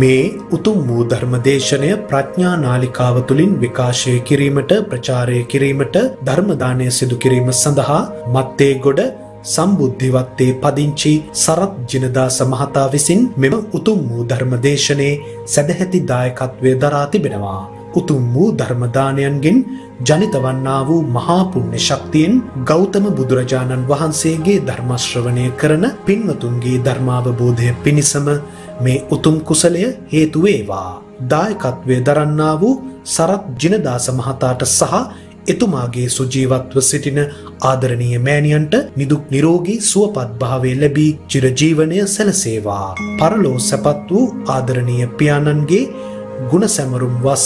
මේ උතුම් වූ ධර්මදේශනය ප්‍රඥා නාලිකාව තුළින් විකාශය කිරීමට ප්‍රචාරය කිරීමට ධර්ම දානය සිදු කිරීම සඳහා මත්තේගොඩ සම්බුද්ධිවත්තේ පදිංචි සරත් ජිනදාස මහතා විසින් මෙම උතුම් වූ ධර්මදේශනයේ සදැහැති දායකත්වය දරා තිබෙනවා. උතුම් වූ ධර්ම දානයන්ගෙන් ජනිත වන්නා වූ මහා පුණ්‍ය ශක්තියෙන් ගෞතම බුදුරජාණන් වහන්සේගේ ධර්ම ශ්‍රවණය කරන පින්වතුන්ගේ ධර්මාවබෝධය පිණිසම මේ උතුම් කුසලය හේතු වේවා. දායකත්වයේ දරන්නා වූ සරත් ජිනදාස මහතාට සහ එතුමාගේ සුජීවත්ව සිටින ආදරණීය මෑණියන්ට නිදුක් නිරෝගී සුවපත් භාවය ලැබී චිරජීවනය සැලසේවා. පරලෝ සැපත් වූ ආදරණීය පියාණන්ගේ ගුණ සැමරුම් වස්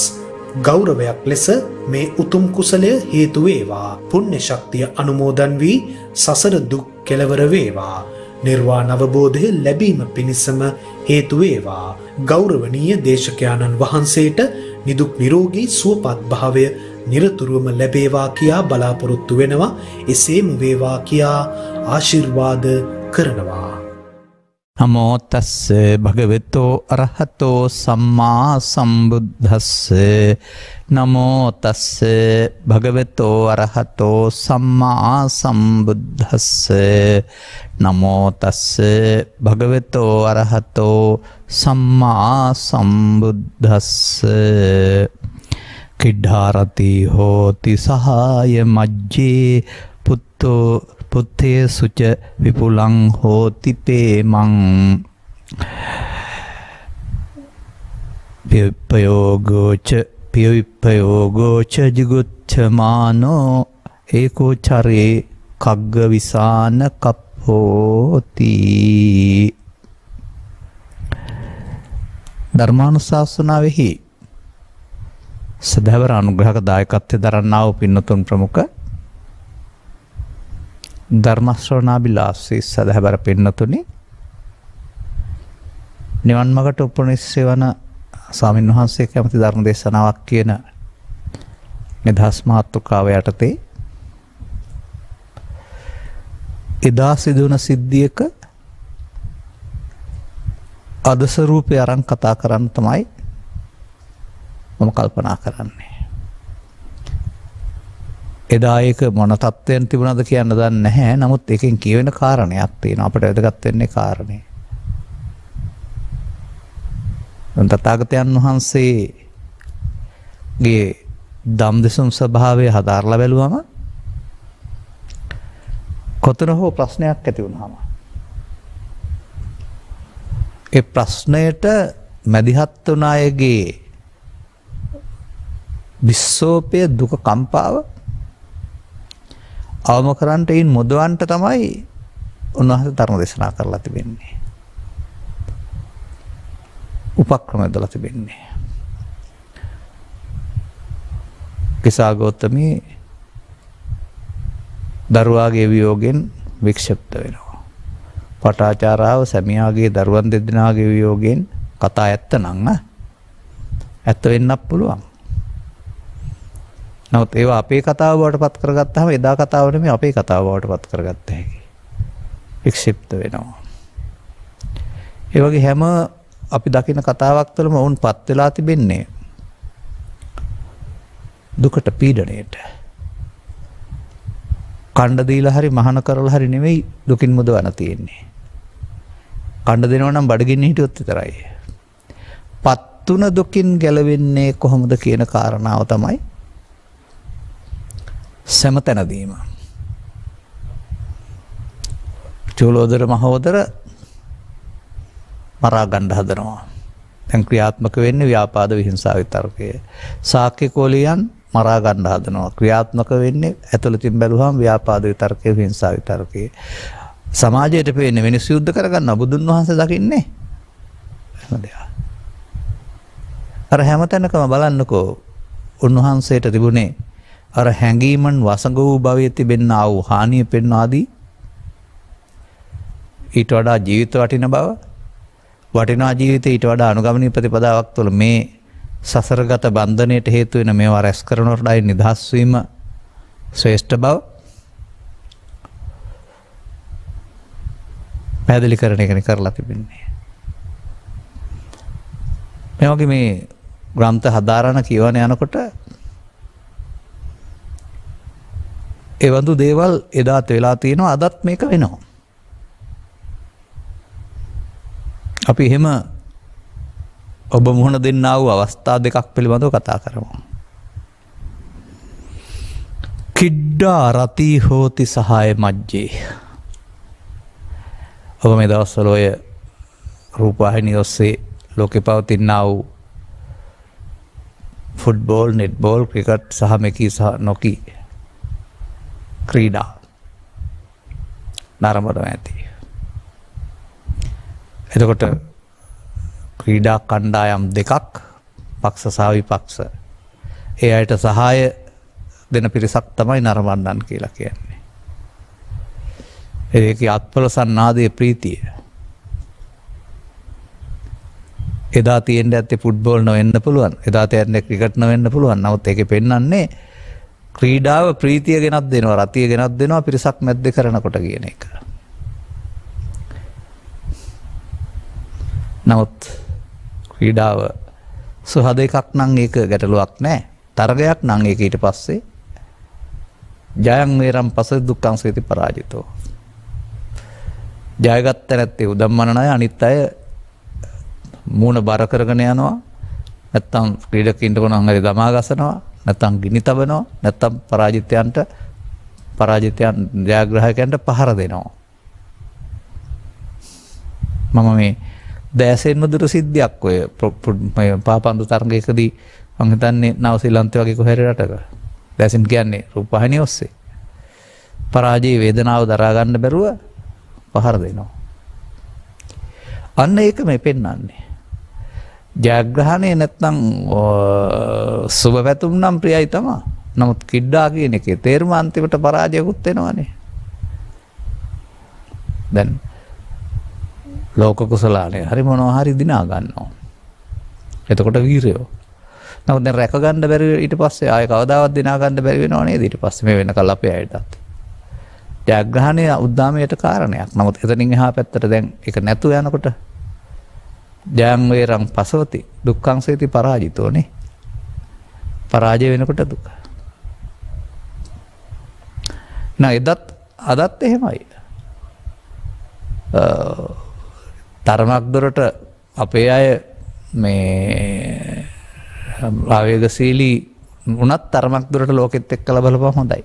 ගෞරවයක් ලෙස මේ උතුම් කුසලය හේතු වේවා. පුණ්‍ය ශක්තිය අනුමෝදන් වී සසර දුක් කෙලවර වේවා. නිර්වාණ අවබෝධය ලැබීම පිණිසම හේතු වේවා. ගෞරවනීය දේශකයාණන් වහන්සේට නිදුක් නිරෝගී සුවපත් භාවය නිරතුරුවම ලැබේවා කියා බලාපොරොත්තු වෙනවා. එසේම වේවා කියා ආශිර්වාද කරනවා. නමෝ තස්ස භගවතෝ අරහතෝ සම්මා සම්බුද්දස්ස. නමෝ තස්ස භගවතෝ අරහතෝ සම්මා සම්බුද්දස්ස. නමෝ තස්ස භගවතෝ අරහතෝ සම්මා සම්බුද්දස්ස. කිඩ්ඩාරති හෝති සහාය මජ්ජේ පුත්තෝ පුත්තේ සුච විපුලං හෝති පේමං. පියවිප්පයෝගෝච ජිගුච්ඡමානෝ ඒකෝචරේ කග්ග විසාන කප්පෝති. ධර්මානුශාසනාවෙහි සදහවර අනුග්‍රහක දායකත්වය දරන්නා වූ පින්නතුන් ප්‍රමුඛ ධර්මශ්‍රවණාබිලාසී සදහවර පින්නතුනි, නිවන් මඟට උපනිශ්‍රය වන ස්වාමීන් වහන්සේ කැමති ධර්ම දේශනාවක් කියන නිදහස් මාතෘකාව යටතේ එදා සිදුවන සිද්ධියක අද ස්වරූපය අරන් කතා කරන්න තමයි මම කල්පනා කරන්නේ. එදා ඒක මොන තත්ත්වයෙන් තිබුණද කියන්න දන්නේ නැහැ. නමුත් එකෙන් කියවෙන කාරණයක් තියෙනවා. අපිට වැදගත් වෙන්නේ කාරණේ. තථාගතයන් වහන්සේගේ ධම්දෙසුම් ස්වභාවය හදාarලා බැලුවම කොතන හෝ ප්‍රශ්නයක් ඇති වුණාම ඒ ප්‍රශ්නයට මැදිහත් වුණ අයගේ විස්සෝපය දුක කම්පාව අවම කරන්නට ඉන් මුදවන්ට තමයි උන්වහන්සේ ධර්ම දේශනා කරලා තිබෙන්නේ. උපක්‍රම යොදලා තිබෙන්නේ. කිසాగෞතමී දරුවාගේ වියෝගෙන් වික්ෂිප්ත වෙනවා. පටාචාරාව සැමියාගේ දරුවන් දෙදෙනාගේ වියෝගෙන් කතා ඇත්ත නම් ඇත්ත වෙන්නත් පුළුවන්. නමුත් ඒවා අපේ කතාව බවට පත් කරගත්තාම එදා කතාව නෙමෙයි අපේ කතාව බවට පත් කරගත්ත හැකි. වික්ෂිප්ත වෙනවා. ඒ වගේ හැම අපි දකින කතාවක් තුළම වුන් පත් වෙලා තිබෙන්නේ දුකට, පීඩණයට. කණ්ඩ දීලා හරි මහාන කරලා හරි නෙමෙයි දුකින් මුදවන තියෙන්නේ. කණ්ඩ දෙනවා නම් බඩගින්න හිටියොත් විතරයි. පත්තුන දුකින් ගැලවෙන්නේ කොහොමද කියන කාරණාව තමයි සමතනදීම. චූලෝදර මහෝදර මරා ගන්න හදනවා. දැන් ක්‍රියාත්මක වෙන්නේ ව්‍යාපාද විහිංසාව විතරකය. ශාක්‍ය කෝලියන් මරා ගන්න හදනවා. ක්‍රියාත්මක වෙන්නේ ඇතුළතින් බැලුවාම ව්‍යාපාද විතරකය, විහිංසාව විතරකය. සමාජයට පේන්නේ මිනිස්සු යුද්ධ කරගන්න බුදුන් වහන්සේ දකින්නේ. අර හැමතැනකම බලන්නකෝ උන්වහන්සේට තිබුණේ අර හැඟීමන් වසඟ වූ භවයේ තිබෙනා වූ හානිය පෙන්වාදී ඊට වඩා ජීවිත වටින බව, වටිනා ජීවිතේ ඊට වඩා අනුගමනීය ප්‍රතිපදාවක් තුළ මේ සසරගත බන්ධනයට හේතු වෙන මේවා රැස් කරනකොටයි නිදහස් වීම ශ්‍රේෂ්ඨ බව පැහැදිලි කරන එකනේ කරලා තිබෙන්නේ. මේ වගේ මේ ග්‍රන්ථ හදාරන කියවන යනකොට ඒ වඳු දේවල් එදාත් වෙලා තියෙනවා අදත් මේක වෙනවා. අපි එහෙම ඔබ මුහුණ දෙන්නා වූ අවස්ථා දෙකක් පිළිබඳව කතා කරමු. කිඩ්ඩා රති හෝති සහාය මජ්ජේ. ඔබ මේ දවස්වල ඔය රූපවාහිනිය ඔස්සේ ලෝකෙ පවතිනා වූ ෆුට්බෝල්, නෙට්බෝල්, ක්‍රිකට් සහ මෙකී සහ නොකී ක්‍රීඩා නරඹනවා ඇති. එතකොට ක්‍රීඩා කණ්ඩායම් දෙකක් පක්ෂ සහ විපක්ෂ ඒ අයට සහාය දෙන පිරිසක් තමයි නරඹන්නන් කියලා කියන්නේ. ඒකේ අත්පොළ සන්නාදයේ ප්‍රීතිය. එදා තියෙන්න ඇත්තේ ෆුට්බෝල් නොවෙන්න පුළුවන්. එදා තියෙන්නේ ක්‍රිකට් නොවෙන්න පුළුවන්. නමුත් ඒකේ පෙන්වන්නේ ක්‍රීඩාව ප්‍රීතිය ගෙනත් දෙනවා, රතිය ගෙනත් දෙනවා පිරිසක් මැද්දේ කරනකොට කියන එක. නමුත් ක්‍රීඩාව සුහද එකක් නම් ඒක ගැටලුවක් නැහැ. තරගයක් නම් ඒක ඊට පස්සේ ජයං වේරම් පස දුක්ඛං සේති පරාජිතෝ. ජයගත්ත නැත්තේ උදම්මන අය අනිත් අය මූණ බර කරගෙන යනවා. නැත්තම් ක්‍රීඩකින්ට කොනන් හරි දමා ගසනවා. නැත්තම් ගිනි තබනවා. නැත්තම් පරාජිතයන් ජයග්‍රාහකයන්ට පහර දෙනවා. මම මේ දැසෙන්ම දුර සිද්ධියක් ඔය පාපන්දු තරගයකදී මම හිතන්නේ නව ශ්‍රී ලංකාව වගේ කොහේ රටක දැසින් කියන්නේ රූපවාහිනිය ඔස්සේ පරාජයේ වේදනාව දරා ගන්න බැරුව පහර දෙනවා. අන්න ඒක මේ පෙන්වන්නේ. ජයග්‍රහණය නැත්නම් සුබ පැතුම් නම් ප්‍රියයි තමයි. නමුත් කිඩ්ඩා කියන එකේ තේරුම අන්තිමට පරාජයකුත් වෙනවනේ. දැන් ලෝක කුසලානේ හරි මොනවා හරි දිනා ගන්නවා. එතකොට වීරයෝ. නමුත් දැන් රැක ගන්න බැරි ඊට පස්සේ ආයෙ කවදාවත් දිනා ගන්න බැරි වෙනව නේද ඊට පස්සේ මේ වෙනකල් අපේ අයටත්. ජයග්‍රහණය උද්දාමයට කාරණයක්. නමුත් එතනින් එහා පැත්තට දැන් ඒක නැතු යනකොට ජයං වේරං පසවති දුක්ඛං සේති පරාජිතෝනේ. පරාජය වෙනකොට දුක. අදත් එහෙමයි. තරමක් දුරට අපේ අය මේ ආවේගශීලී වුණත් තරමක් දුරට ලෝකෙත් එක්කලා බලපුවම හොඳයි.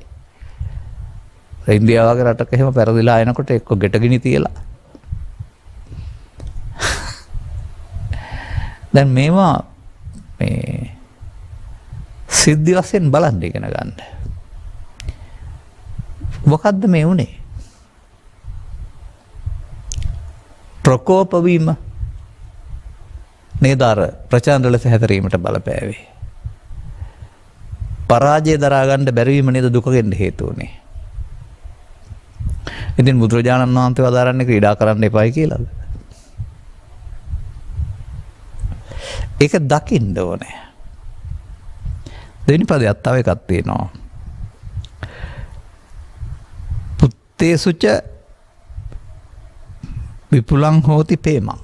ඉන්දියාව වගේ රටක එහෙම පෙරදිලා එනකොට එක්ක ගෙටගිනි තියලා. දැන් මේවා මේ සිද්ධි වශයෙන් බලන්න ඉගෙන ගන්න. මොකද්ද මේ උනේ? ප්‍රකෝප වීම නේද අර ප්‍රචණ්ඩ ලෙස හැතරීමට බලපෑවේ. පරාජය දරා ගන්න බැරි වීම නේද දුකෙන් හේතු වුනේ. ඉතින් බුදුරජාණන් වහන්සේ වදාරන්නේ ක්‍රීඩා කරන්න එපායි කියලාද? ඒක දකින්න ඕනේ. දෙවෙනි පදයක් තව එකක් තියෙනවා. පුත්තේසුච විපුලං හෝති පේමං.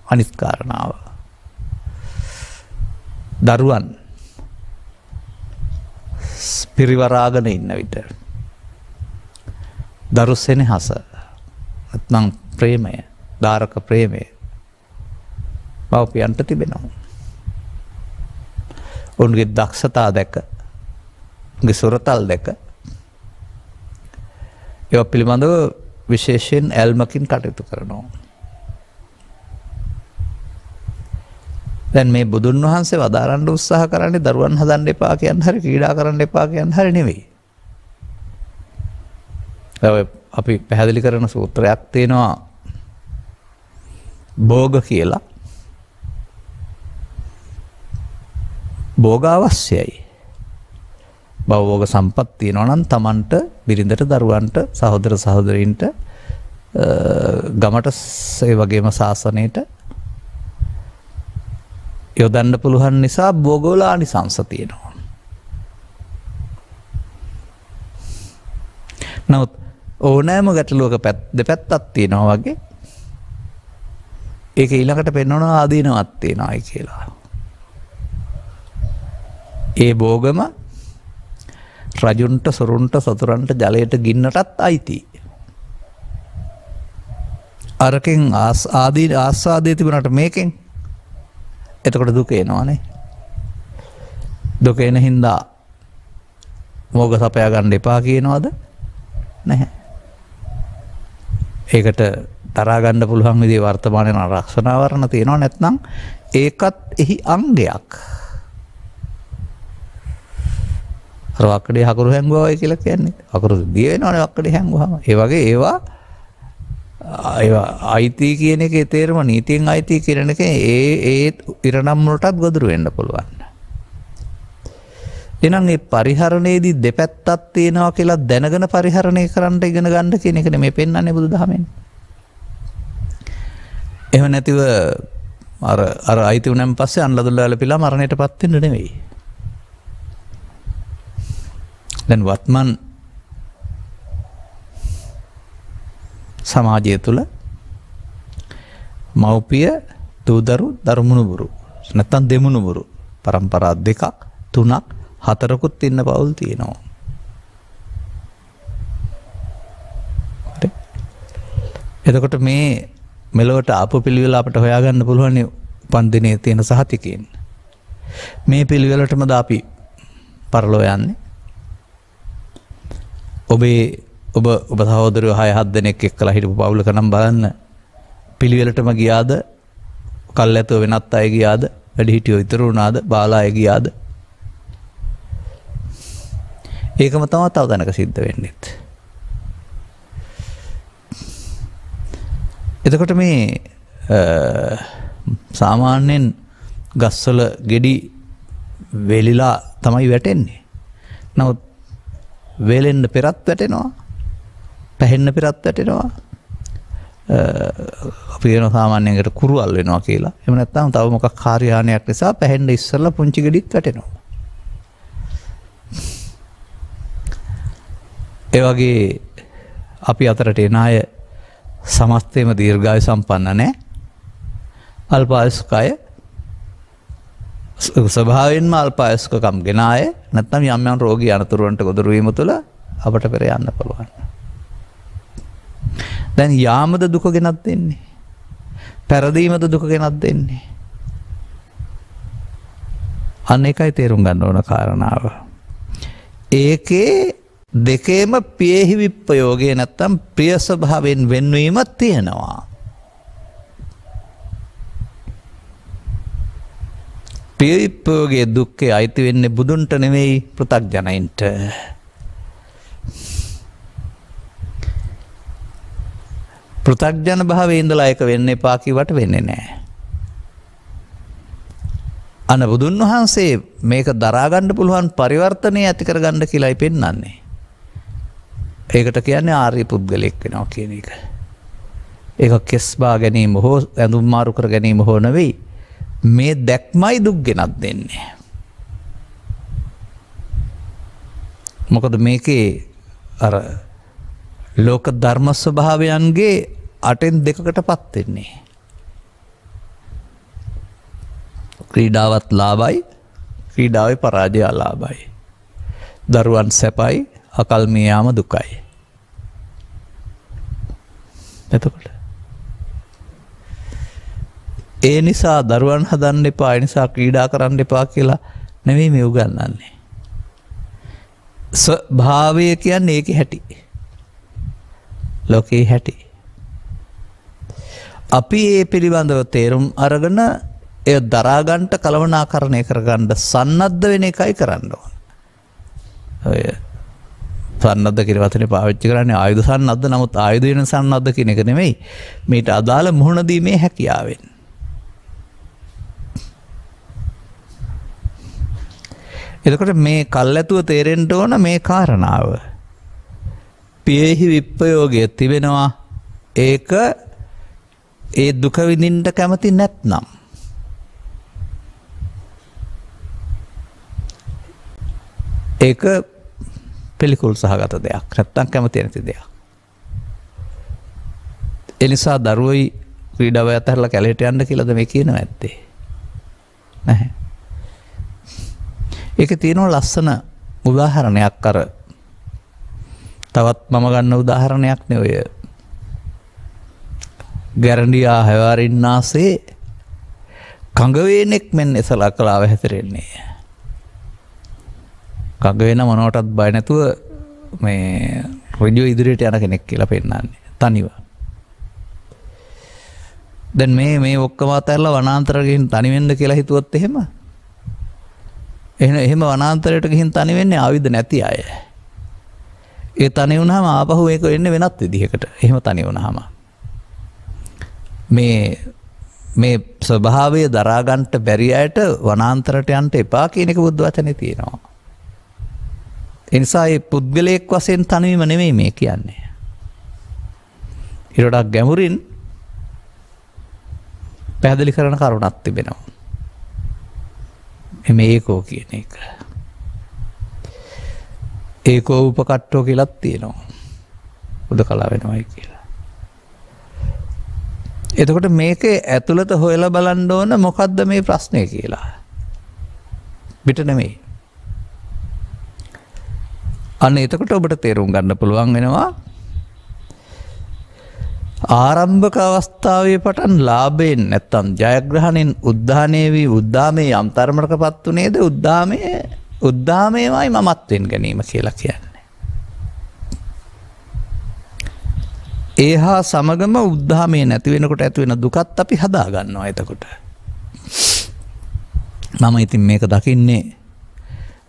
අනිත් කාරණාව. දරුවන් පිරිවරාගෙන ඉන්න විට දරු සෙනෙහස නැත්නම් ප්‍රේමය, දාරක ප්‍රේමය මව්පියන්ට තිබෙනවා. උන්ගේ දක්ෂතා දැක, උන්ගේ සුරතල් දැක ඒවා පිළිබඳව විශේෂයෙන් ඇල්මකින් කටයුතු කරනවා. දැන් මේ බුදුන් වහන්සේ වදාරන්න උත්සාහ කරන්නේ දරුවන් හදන්න එපා කියන හරි ක්‍රීඩා කරන්න එපා කියන හරි නෙවෙයි. අපි පැහැදිලි කරන සූත්‍රයක් තියෙනවා භෝග කියලා. භෝග අවශ්‍යයි. භවෝග සම්පත් තියෙනවා නම් Tamanට, බිරිඳට, දරුවන්ට, සහෝදර සහෝදරීන්ට, ගමට ඒ වගේම ශාසනයට යොදන්න පුළුවන් නිසා භෝගවල ආනිසංස තියෙනවා. නමුත් ඕනෑම ගැටලුවක දෙපැත්තක් තියෙනවා වගේ ඒක ඊළඟට පෙන්වනවා ආදීනවත් තියනවායි කියලා. ඒ භෝගම රජුන්ට සොරුන්ට සතුරන්ට ජලයට ගින්නටත් අයිති. අරකින් ආස්වාදය තිබුණට මේකෙන් එතකොට දුක එනවානේ. දුක එන හින්දා මෝග සපයා ගන්න එපා කියනවද? නැහැ. ඒකට තරහා ගන්න පුළුවන් විදිහේ වර්තමානයේ ආරක්ෂණාවරණ තියෙනවා නැත්නම් ඒකත් එහි අංගයක්. අර වක්කඩේ හකුරු හැංගුවා කියලා කියන්නේ. හකුරු දිය වෙනවනේ වක්කඩේ හැංගුවාම. ඒ වගේ ඒවා අයිති කියන එකේ තේරුම නීතියෙන් අයිති කියන එක ඒ ඉරණම් වලටත් ගොදුරු වෙන්න පුළුවන්. එහෙනම් මේ පරිහරණයේදී දෙපැත්තක් තියෙනවා කියලා දැනගෙන පරිහරණය කරන්න ඉගෙන ගන්න කියන එක නෙමෙයි පෙන්වන්නේ බුදුදහමෙන්. එහෙම නැතිව අර අයිති උනන් පස්සේ අන්ලදුල්ලා වලපිලා මරණයටපත් වෙන්න නෙමෙයි. දැන් වත්මන් සමාජය තුළ මව්පිය දූදරු දරුමුණුබුරු නැත්තම් දෙමුණුබුරු පරම්පරා 2ක් 3ක් 4කුත් ඉන්න පවුල් තියෙනවා. එතකොට මේ මෙලොවට ආපු පිළිවෙල අපිට හොයාගන්න පුළුවන් උපන්දිනේ තියෙන සහතිකයෙන්. මේ පිළිවෙලටමද අපි පරලෝ යන්නේ. ඔබ සහෝදරයෝ 6-7 දෙනෙක් එක්කලා හිටපු පවුලක නම් බලන්න පිළිවෙලටම ගියාද? කල්ැතෝ වෙනත් අය ගියාද? වැඩිහිටියෝ ඉතුරු වුණාද? බාලා අය ගියාද? ඒකම තමයි තව දැනක සිද්ධ වෙන්නේ. එතකොට මේ සාමාන්‍යයෙන් ගස්වල ගෙඩි වෙලිලා තමයි වැටෙන්නේ. නමුත් වේලෙන්න පෙරත් වැටෙනවා. පැහෙන්න පෙරත් වැටෙනවා. අපි කියන සාමාන්‍යයෙන් ඒකට කුරුවල් වෙනවා කියලා. එහෙම නැත්නම් තව මොකක් කාර්යහානියක් නිසා පැහෙන්න ඉස්සෙල්ලා පුංචි ගෙඩිත් වැටෙනවා. ඒ වගේ අපි අතරට එන අය සමස්තයේම දීර්ඝායු සම්පන්න නැහැ. අල්පායුස්කය ස්වභාවයෙන්ම අල්පායුස්කකම් ගෙන අය නැත්නම් යම් යම් රෝගී අනතුරුවන්ට ගොදුරු වීම තුළ අපට පෙර යන්න පුළුවන්. දැන් යාමද දුක ගෙනත් දෙන්නේ. පෙරදීමද දුක ගෙනත් දෙන්නේ. අන්න එකයි තේරුම් ගන්න ඕන කාරණාව. ඒකේ දෙකේම පියෙහි විප්‍රයෝගය නැත්තම් ප්‍රිය ස්වභාවයෙන් වෙන්වීමක් තියෙනවා. ප්‍රිය විප්‍රයෝගයේ දුක්ඛේ අයිති වෙන්නේ බුදුන්ට නෙවෙයි පෘථග්ජනයින්ට. පෘථග්ජන භාවයේ ඉඳලා ඒක වෙන්න එපා කිව්වට වෙන්නේ නැහැ. අන බුදුන් වහන්සේ මේක දරා ගන්න පුළුවන් පරිවර්තනය ඇති කර ගන්න කියලායි පෙන්වන්නේ. ඒකට කියන්නේ ආර්ය පුද්ගලෙක් වෙනවා කියන එක. ඒක කෙස්බා ගැනීම හෝ ඇඳුම් මාරු කර ගැනීම හෝ නෙවෙයි. මේ දැක්මයි දුක් ගෙනත් දෙන්නේ. මොකද මේකේ අර ලෝක ධර්ම ස්වභාවයන්ගේ 8න් 2කටපත් වෙන්නේ. ක්‍රීඩාවත් ලාභයි, ක්‍රීඩාවේ පරාජය අලාභයි. දරුවන් සැපයි, අකල් මිය යාම දුකයි. එතකොට ඒ නිසා දරුවන් හදන්න එපා, ඒ නිසා ක්‍රීඩා කරන්න එපා කියලා නෙවෙයි මේ උගන්වන්නේ. ස්වභාවය කියන්නේ ඒකේ හැටි. ලෝකේ හැටි. අපි ඒ පිළිබඳව තේරුම් අරගෙන එය දරා ගන්නට කලවනාකරණය කරගන්න සන්නද්ධ වෙන එකයි කරන්න ඕන. ඔය සන්නද්ධ කියන වචනේ පාවිච්චි කරන්නේ ආයුධ සන්නද්ධ. නමුත් ආයුධ වෙන සන්නද්ධ කියන එක නෙමෙයි. මේට අදාළ මුහුණ දීමේ හැකියාවෙන්. එතකොට මේ කල්ැතුව තේරෙන්න ඕන මේ කාරණාව. පියෙහි විප්‍රයෝගය තිබෙනවා. ඒක ඒ දුක විඳින්න කැමති නැත්නම්. ඒක පිළිකුල් සහගත දෙයක්. නැත්තම් කැමති නැති දෙයක්. ඒ නිසා දරුවෝයි ක්‍රීඩාව අතහැරලා කැලේට යන්න කියලාද මේ කියනවා ඇත්තේ? නැහැ. ඒකේ තියෙනවා ලස්සන උදාහරණයක් අර තවත් මම ගන්න උදාහරණයක් නේ ඔය ගැරන්ඩියා හැවාරින්නාසේ කඟවේනෙක් මෙන් එසලා කලාව හැතරෙන්නේ. කඟවේන මොනවටත් බය නැතුව මේ ඍජුව ඉදිරියට යන කෙනෙක් කියලා පෙන්නන්නේ තනිව. දැන් මේ ඔක්කොම අතහැරලා වනාන්තරයට ගිහින් තනි වෙන්න කියලා හිතුවොත් එහෙම වනාන්තරයට ගිහින් තනි වෙන්නේ ආයුධ නැති අය. ඒ තනි වුණාම ආපහු ඒක වෙන්නේ වෙනත් විදිහකට. එහෙම තනි වුණාම මේ ස්වභාවය දරා ගන්නට බැරි අයට වනාන්තරයට යන්න එපා කියන එක බුද්ධ වචනේ තියෙනවා. ඒ නිසා මේ පුද්ගලයෙක් වශයෙන් තනිවීම නෙමෙයි මේ කියන්නේ. ඊට ගැඹුරින් පැහැදිලි කරන කරුණක් තිබෙනවා. මේකෝ කියන එක. ඒකෝ උපකට්ටෝ කියලාත් තියෙනවා. උදකලා වෙනවයි කියලා. එතකොට මේකේ ඇතුළත හොයලා බලන්න ඕන මොකද්ද මේ ප්‍රශ්නේ කියලා. පිට නෙමෙයි. අන්න එතකොට ඔබට තේරුම් ගන්න පුළුවන් වෙනවා ආරම්භක අවස්ථාවේ පටන් ලාභයෙන් නැත්තම් ජයග්‍රහණයෙන් උද්දානයේ වී උද්දාමයේ යම් තරමකටපත් උනේද උද්දාමයේමයි මමත්වෙන් ගැනීම කියලා කියන්නේ. ඒහා සමගම උද්දාමයේ නැති වෙනකොට ඇති වෙන දුකත් අපි හදා ගන්නවා එතකොට. මම ඉතින් මේක දකින්නේ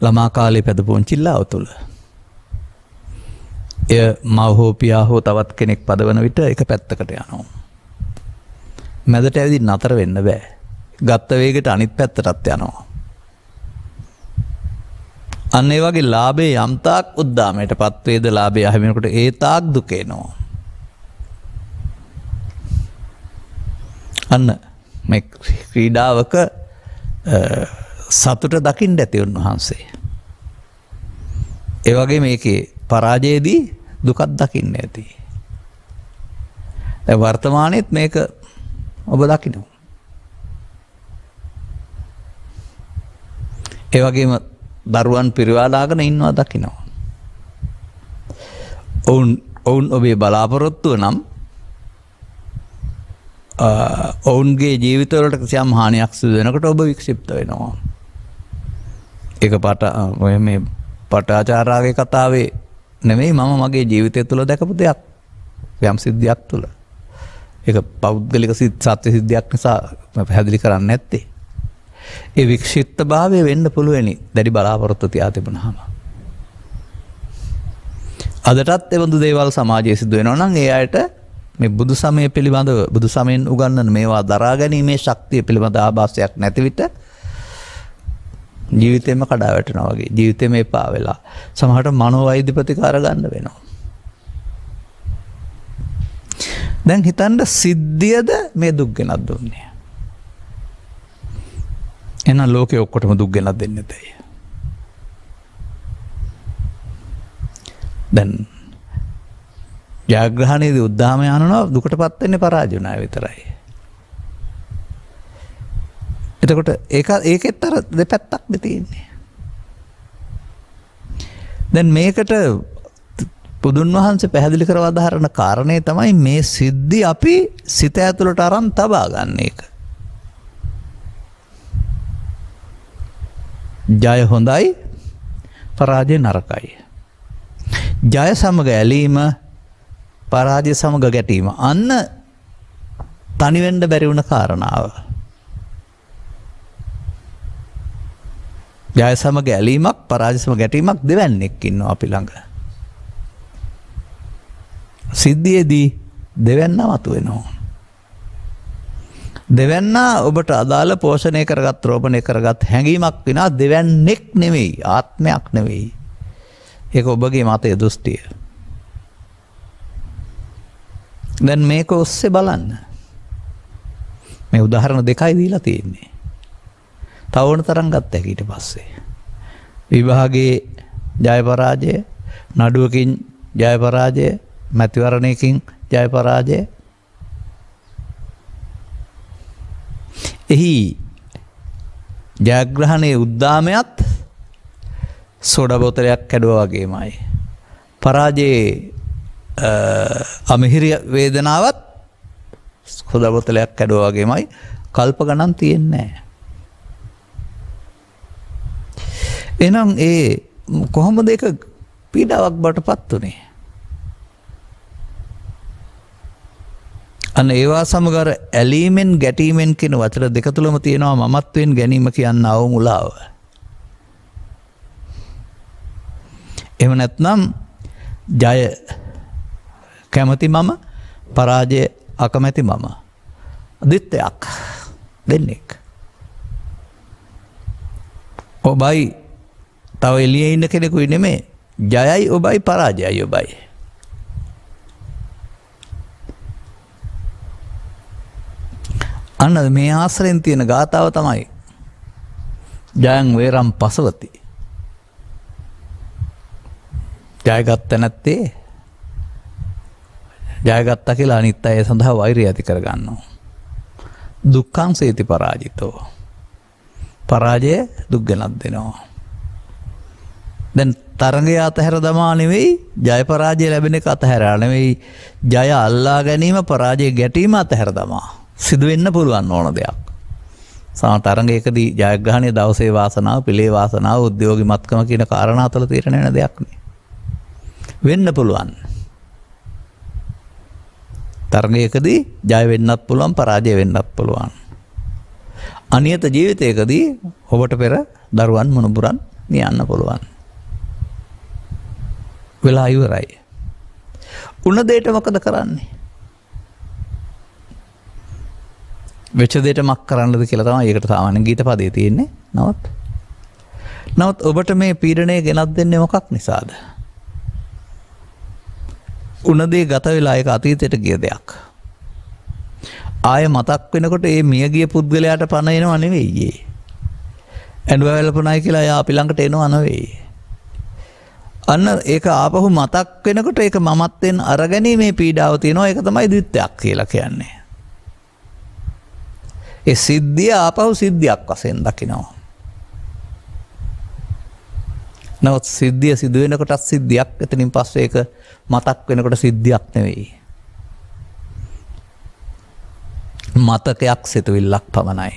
ළමා කාලේ පැදපොන්චිල්ලාව තුළ. එය මව හෝ පියා හෝ තවත් කෙනෙක් පදවන විට එක පැත්තකට යනවා. මැදට ඇවිදින් නතර වෙන්න බෑ. ගත්ත වේගයට අනිත් පැත්තටත් යනවා. අන්න ඒ වගේ ලාභයේ යම් තාක් උද්දාමයට පත් වේද ලාභය අහිමි වෙනකොට ඒ තාක් දුක එනවා. අන්න මේ ක්‍රීඩාවක සතුට දකින්න ඇති උන්වහන්සේ. ඒ වගේ මේකේ පරාජයේදී දුකක් දකින්න ඇති. දැන් වර්තමානයේත් මේක ඔබ දකිනවා. ඒ වගේම දරුවන් පිරිවාලාගෙන ඉන්නවා දකිනවා. ඔවුන් ඔබේ බලාපොරොත්තුව නම් ඔවුන්ගේ ජීවිතවලට කිසියම් හානියක් සිදු වෙනකොට ඔබ වික්ෂිප්ත වෙනවා. ඒක මේ පටාචාරාගේ කතාවේ නෙමෙයි මම මගේ ජීවිතය තුළ දැකපු දෙයක්. යම් සිද්ධියක් තුළ. ඒක පෞද්ගලික සත්‍ය සිද්ධියක් නිසා මම පැහැදිලි කරන්නේ නැත්තේ. ඒ වික්ෂිප්තභාවය වෙන්න පුළුවනි දැඩි බලාපොරොත්තු තියා තිබුණාම. අදටත් ඒ බඳු දේවල් සමාජයේ සිදු වෙනවා නම් ඒ අයට මේ බුදු සමය පිළිබඳව බුදු සමයෙන් උගන්වන මේවා දරා ගැනීමේ ශක්තිය පිළිබඳ ආభాසයක් නැති විට ජීවිතේම කඩා වැටෙනවා වගේ ජීවිතේම එපා වෙලා සමහරට මනෝවෛද්‍ය ප්‍රතිකාර ගන්න වෙනවා. දැන් හිතන්න සිද්ධියද මේ දුක් ගෙනත් දුන්නේ. එහෙනම් ලෝකේ ඔක්කොටම දුක් ගෙනත් දෙන්නේ නැතේ. දැන් ජයග්‍රහණයේදී උද්දාම යනවා දුකටපත් වෙන්නේ පරාජයුණා විතරයි. එතකොට ඒකෙත් අර දෙපැත්තක් තියෙන්නේ. දැන් මේකට බුදුන් වහන්සේ පැහැදිලි කරව අදහරන කාරණේ තමයි මේ සිද්ධි අපි සිත ඇතුළට අරන් තබා ගන්න එක. ජය හොඳයි පරාජය නරකයි. ජය සමග ඇලීම පරාජය සමග ගැටීම අන්න තනි වෙන්න බැරි වුණ කාරණාව. ජය සමග ඇලීමක් පරාජය සමග ගැටීමක් දෙවන්නේක් ඉන්නවා අපි ළඟ. සිද්ධියේදී දෙවන්න මතුවෙනවා. දෙවන්නා ඔබට අදාළ පෝෂණය කරගත් රෝපණය කරගත් හැඟීමක් විනා දෙවන්නේක් නෙවෙයි ආත්මයක් නෙවෙයි. ඒක ඔබගේ මතය දෘෂ්ටිය. දැන් මේක ඔස්සේ බලන්න. මේ උදාහරණ දෙකයි දීලා තියෙන්නේ. තව ඕන තරම් ගත්ත හැකි ඊට පස්සේ. විභාගයේ ජය පරාජය, නඩුවකින් ජය පරාජය, මැතිවරණයකින් ජය පරාජය. එහි ජයග්‍රහණයේ උද්දාමයත් සෝඩා බෝතලයක් කැඩුවා වගේමයි. පරාජයේ අමිහිරි වේදනාවත් සෝඩා බෝතලයක් කැඩුවා වගේමයි. කල්ප ගණන් තියෙන්නේ නැහැ. එහෙනම් ඒ කොහොමද ඒක පීඩාවක් බටපත් උනේ? අන්න ඒවා සමග ඇලීමෙන් ගැටීමෙන් කියන වචන දෙක තුලම තියෙනවා මමත්වෙන් ගැනීම කියනා වූ මුලාව. එහෙම නැත්නම් ජය කැමති මම, පරාජය අකමැති මම. දෙත්තයක් දෙන්නෙක්. ඔබයි තව එළියේ ඉන්න කෙනෙකුයි නෙමෙයි. ජයයි ඔබයි පරාජයයි ඔබයි. අන්න මේ ආශ්‍රයෙන් තියෙන ගාථාව තමයි ජයං වේරම් පසවති. ජයගත්ත නැත්තේ ජයගත්තා කියලා අනිත් අය සඳහා වෛරය ඇති කරගන්නවා. දුක්ඛං සේති පරාජිතෝ. පරාජය දුක් ගෙනත් දෙනවා. දැන් තරඟය අතහැර දමා නෙවෙයි ජය පරාජය ලැබෙන එක අතහැරලා නෙවෙයි ජය අල්ලා ගැනීම පරාජය ගැටීම අතහැර දමා. සිදු වෙන්න පුළුවන් ඕන දෙයක්. සම තරඟයකදී ජයග්‍රහණයේ දවසේ වාසනාව, පිළේ වාසනාව, උද්‍යෝගිමත්කම කියන කාරණා අතර තීරණය වෙන දෙයක් නේ. වෙන්න පුළුවන්. තරඟයකදී ජය වෙන්නත් පුළුවන්, පරාජය වෙන්නත් පුළුවන්. අනියත ජීවිතයකදී ඔබට පෙර දරුවන් මුණුබුරන් නියන්න පුළුවන්. වෙලා ඉවරයි. උන දෙයට මොකද කරන්නේ? වෙච්ච දෙයට මක් කරන්නද කියලා තමයි ඒකට සාමාන්‍ය ගීත පදේ තියෙන්නේ. නමුත් ඔබට මේ පීඩණය ගෙනත් දෙන්නේ මොකක් නිසාද? උනදේ ගත වෙලා ඒක අතීතයට ගිය දෙයක්. ආය මතක් වෙනකොට මේ මියගිය පුද්ගලයාට පණ එනව නෙවෙයි. ඇඬුවා වැළපුණයි කියලා එයා අපි ළඟට එනව නෙවෙයි. අන්න ඒක ආපහු මතක් වෙනකොට ඒක මමත්වෙන් අරගැනීමේ පීඩාව තියෙනවා. ඒක තමයි ද්විත්වයක් කියලා කියන්නේ. ඒ සිද්ධිය ආපහු සිද්ධියක් වශයෙන් දකිනවා. නමුත් සිද්ධිය සිදු වෙනකොටත් සිද්ධියක්, එතනින් පස්සේ ඒක මතක් වෙනකොට සිද්ධියක් නෙවෙයි. මතකයක්, සිතුවිල්ලක් පමණයි.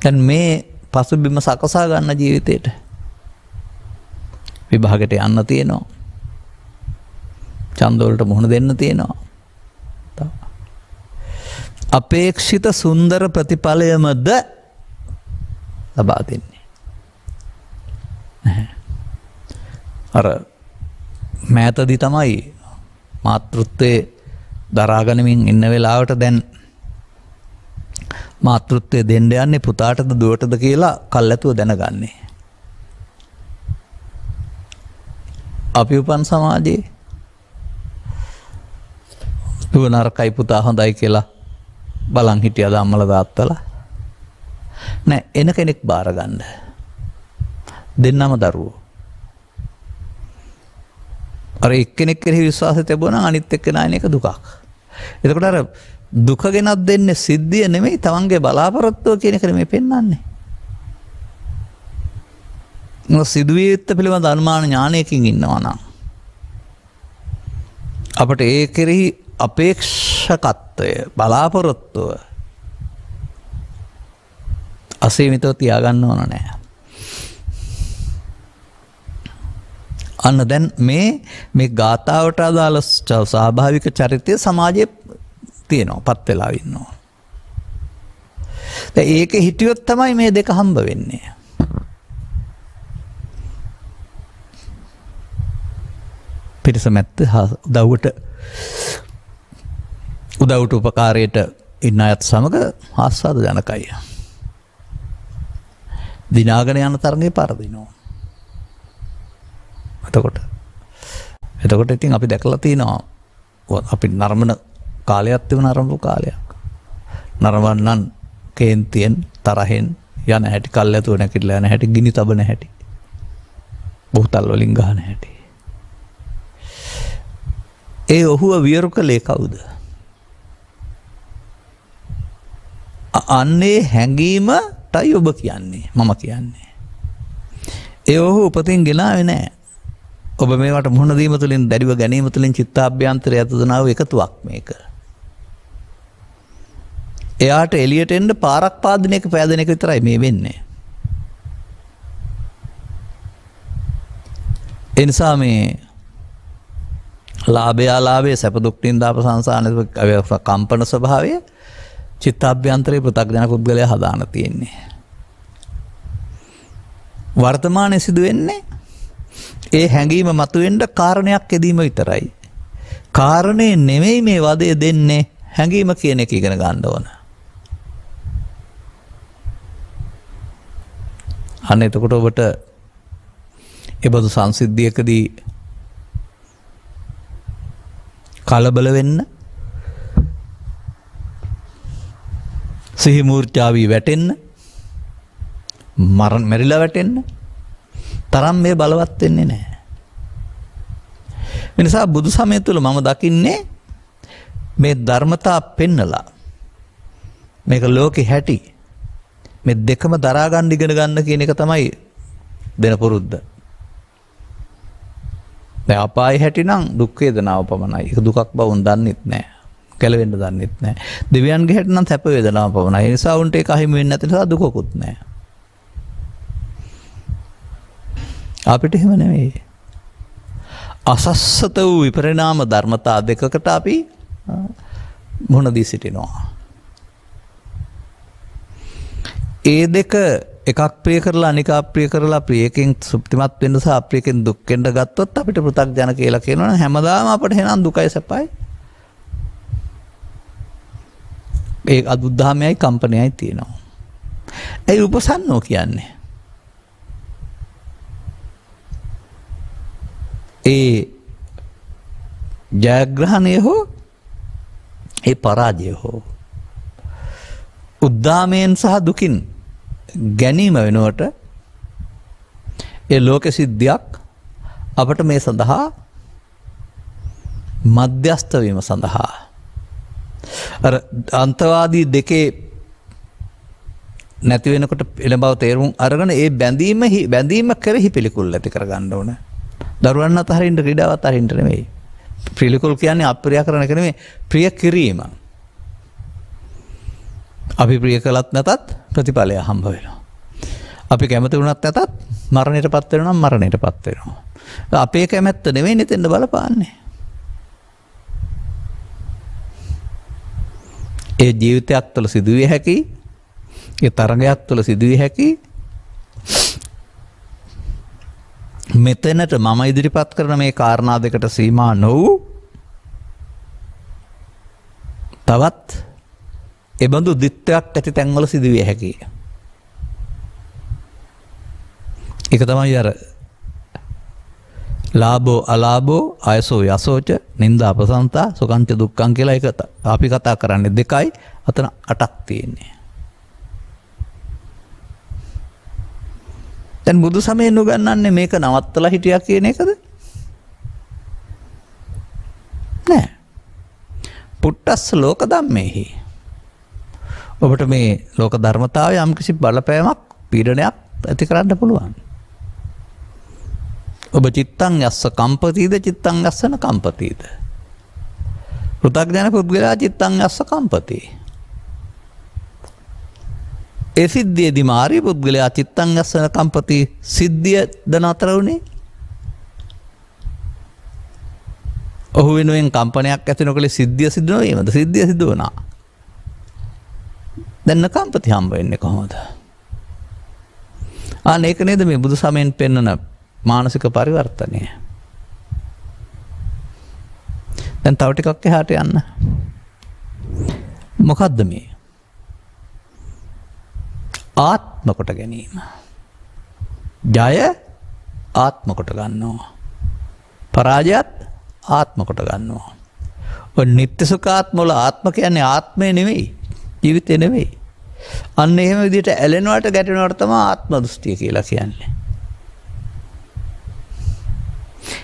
දැන් මේ පසුබිම සකසා ගන්න ජීවිතේට විභාගයට යන්න තියෙනවා. ඡන්දවලට මුහුණ දෙන්න තියෙනවා. අපේක්ෂිත සුන්දර ප්‍රතිඵලයමද ලබා දෙන්නේ. අර මෑතදී තමයි මාතෘත්වයේ දරාගනිමින් ඉන්න වෙලාවට දැන් මාතෘත්වයේ දෙන්න යන්නේ පුතාටද දුවටද කියලා කල්ැතුව දැනගන්නේ. අපි උපන් සමාජයේ දුව නරකයි පුතා හොඳයි කියලා බලන් හිටියද අම්මලා තාත්තලා? නෑ, එන කෙනෙක් බාර ගන්න. දෙන්නම දරුවෝ. අර එක්කෙනෙක් කෙරෙහි විශ්වාසය තිබුණා නම් අනිත් එක්කෙනා එන එක දුකක්. එතකොට අර දුක ගෙනත් දෙන්නේ සිද්ධිය නෙමෙයි, තමන්ගේ බලාපොරොත්තුව කියන එක නෙමෙයි පෙන්වන්නේ. සිදුවිය යුත්තේ පිළිබඳ අනුමාන ඥානයකින් ඉන්නවා නම් අපට ඒ කෙරෙහි අපේක්ෂකත්වය, බලාපොරොත්තුව අසීමිතව තියාගන්න ඕන නෑ. අන්න දැන් මේ ගාථාවට අදාළ ස්වාභාවික චරිතය සමාජයේ තියෙනවා, පත් වෙලා ඉන්නවා. දැන් ඒක හිටියොත් තමයි මේ දෙක හම්බ වෙන්නේ. පිරිසමැත්ත උදව්වට උපකාරයට ඉන්න අයත් සමග ආස්වාද ජනකයි. දිනාගෙන යන තරඟේ පරදිනවා. එතකොට ඉතින් අපි දැකලා තියෙනවා අපි නරඹන කාලයක් තිබුණ නරඹපු කාලයක්. නරඹන්නන් කේන්තියෙන්, තරහෙන් යන හැටි, කල්ැතුව නැකිట్లా යන හැටි, ගිනි තබන හැටි, බෝතල් වලින් ගහන හැටි. ඒ ඔහුව වියරු කළේ කවුද? අන්නේ හැඟීමටයි ඔබ කියන්නේ මම කියන්නේ. ඒ ඔහු උපතින් ගෙනාවේ නෑ. ඔබ මේවට මුහුණ දීම තුළින් දැඩිව ගැනීම තුළින් චිත්තාභ්‍යන්තරය ඇතුළත ආව එකතුවක් මේක. එයාට එළියට එන්න පාරක් පාදන එක පෑදෙන එක විතරයි මේ වෙන්නේ. ඒ නිසා මේ ලාභය ආලාභය සැප දුක් නින්දා ප්‍රශංසාන කම්පන ස්වභාවය චිත්තාභ්‍යන්තරයේ පෘථග්ජන පුද්ගලයා හදාන තියෙන්නේ. වර්තමානයේ සිදු වෙන්නේ ඒ හැඟීම මතුවෙන්න කාරණයක් එදීම විතරයි. කාරණේ නෙමෙයි මේ වදය දෙන්නේ හැඟීම කියන එක ඉගෙන ගන්න ඕන. අන්න එතකොට ඔබට එබඳු සංසිද්ධියකදී කලබල වෙන්න සිහි මූර්ඡාවී වැටෙන්න මැරිලා වැටෙන්න තරම් මේ බලවත් වෙන්නේ නැහැ. ඒ නිසා බුදු සමය තුළ මම දකින්නේ මේ ධර්මතා පෙන්නලා මේක ලෝකෙ හැටි මේ දෙකම දරා ගන්න ඉගෙන ගන්න කියන එක තමයි දෙන පුරුද්ද. දැන් අපාය හැටි නම් දුක් වේදනාව පමණයි. ඒක දුකක් බව උන් දන්නෙත් නැහැ. ගැලවෙන්න දන්නෙත් නැහැ. දෙවියන්ගේ හැටි නම් සැප වේදනාව පමණයි. ඒ නිසා උන්ට ඒක අහිමි වෙන්නේ නැති නිසා දුකකුත් නැහැ. අපිට එහෙම නෙවෙයි. අසස්සත වූ විපරිණාම ධර්මතා දෙකකට අපි මුහුණ දී සිටිනවා. ඒ දෙක එකක් ප්‍රිය කරලා අනික අප්‍රිය කරලා ප්‍රියකෙන් සුප්තිමත් වෙන්න සහ අප්‍රියකෙන් දුක් වෙන්න ගත්තොත් අපිට පෘථග්ජන කියලා කියනවනේ හැමදාම අපිට එහෙනම් දුකයි සැපයි. ඒ අදුද්ධාමයයි කම්පනයයි තියෙනවා. ඒ උපසන්නෝ කියන්නේ ඒ ජයග්‍රහණය හෝ ඒ පරාජය හෝ උද්දාමයෙන් සහ දුකින් ගැනීම වෙනුවට ඒ ලෝක සිද්ධියක් අපට මේ සඳහා මධ්‍යස්ථ වීම සඳහා අර අන්තවාදී දෙකේ නැති වෙනකොට එළඹව තේරුම් අරගෙන ඒ බැඳීම කෙරෙහි පිළිකුල් ඇති කරගන්න ඕන. දරුවන් අතරින් ක්‍රීඩාව අතරින් නෙමෙයි. පිළිකුල් කියන්නේ අප්‍රිය කරන එක නෙමෙයි ප්‍රිය කිරීම. අපි ප්‍රිය කළත් නැතත් ප්‍රතිඵලය හම්බ වෙනවා. අපි කැමති වුණත් නැතත් මරණයටපත් වෙනවා නම් මරණයටපත් වෙනවා. අපේ කැමැත්ත නෙමෙයි නෙතෙන්ද බලපාන්නේ. ඒ ජීවිතයක් තුළ සිදුවිය හැකි, ඒ තරගයක් තුළ සිදුවිය හැකි මෙතනට මම ඉදිරිපත් කරන මේ කාරණා දෙකට සීමා නොවූ තවත් එබඳු දිත්තයක් ඇති තැන්වල සිදුවිය හැකියි. ඒක තමයි අර ලාභෝ අලාභෝ අයසෝ යසෝච නින්දා ප්‍රසංසා සුඛංච දුක්ඛං කියලා ඒක අපි කතා කරන්නේ දෙකයි අතන 8ක් තියෙන්නේ. දැන් බුදු සමයෙන් උගන්වන්නේ මේක නවත්තලා හිටියා කියන එකද? නෑ. පුට්ටස්ස ලෝක ධම්මේහි ඔබට මේ ලෝක ධර්මතාවය යම්කිසි බලපෑමක් පීඩනයක් ඇති කරන්න පුළුවන්. ඔබ චිත්තං යස්ස කම්පතිද චිත්තං යස්සන කම්පතිද. පෘථග්ජන පුද්ගලයා චිත්තං යස්ස කම්පති. ඒ සිද්ධියේදී මාරි පුද්ගලයා චිත්තං යස්සන කම්පති සිද්ධිය ද නතර වුණේ. ඔහු වෙනුවෙන් කම්පනයක් ඇති නොකළ සිද්ධිය සිදු නොවීමද? සිද්ධිය සිදු වුණා. දැන් කම්පති හම්බ වෙන්නේ කොහොමද? ඒක නේද මේ බුදු සමයෙන් පෙන්වන මානසික පරිවර්තනය. දැන් තව ටිකක් එහාට යන්න. මොකද්ද මේ? ආත්ම කොට ගැනීම. ජය ආත්ම කොට ගන්නවා. පරාජයත් ආත්ම කොට ගන්නවා. ඔය නිත්‍ය සුඛාත්ම වල ආත්ම කියන්නේ ආත්මය නෙවෙයි. ජීවිතේ නෙවෙයි. අන්න එහෙම විදිහට ඇලෙනවට ගැටෙනවට තමයි ආත්ම දෘෂ්ටිය කියලා කියන්නේ.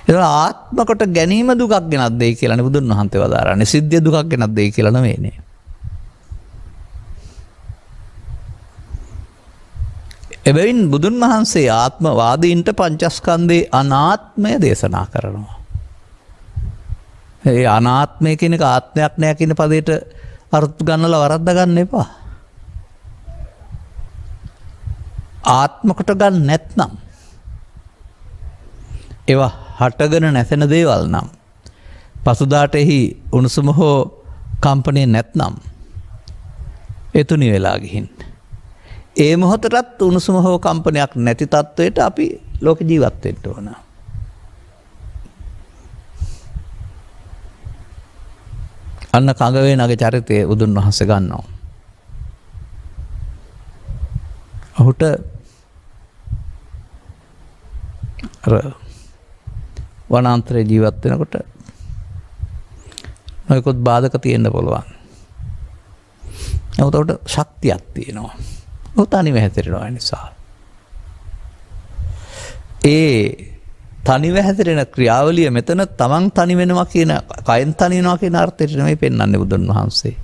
ඒක ආත්ම කොට ගැනීම දුකක් ගෙනත් දෙයි කියලානේ බුදුන් වහන්සේ වදාරන්නේ. සිද්ධිය දුකක් ගෙනත් දෙයි කියලා නෙවෙයිනේ. එබැවින් බුදුන් වහන්සේ ආත්මවාදීන්ට පංචස්කන්ධයේ අනාත්මය දේශනා කරනවා. ඒ අනාත්මය කියන එක ආත්මයක් නෑ කියන පදයට අර්ථ ගන්නලා වරද්දා ගන්න එපා. ආත්ම කොට ගන්න නැත්නම් ඒවා හටගෙන නැසෙන දේවල් නම් පසුදාට එහි උණුසුම හෝ කම්පණය නැත්නම් එතුණි වෙලා ගිහින් ඒ මොහොතටත් උණුසුම හෝ කම්පනයක් නැති තත්වයට අපි ලෝක ජීවත් වෙන්න ඕන. අන්න කඟ වේනගේ චරිතය බුදුන් වහන්සේ ගන්නවා. ඔහුට වනාන්තරයේ ජීවත් වෙනකොට නොයෙකුත් බාධක තියෙන්න පුළුවන්. නමුත් ඔහුට ශක්තියක් තියෙනවා. ඔහු තනිව හැසිරෙනවා නිසා. ඒ තනිව හැසිරෙන ක්‍රියාවලිය මෙතන තමන් තනි වෙනවා කියන කයෙන් තනි වෙනවා කියන අර්ථයට නෙමෙයි පෙන්වන්නේ බුදුන් වහන්සේ.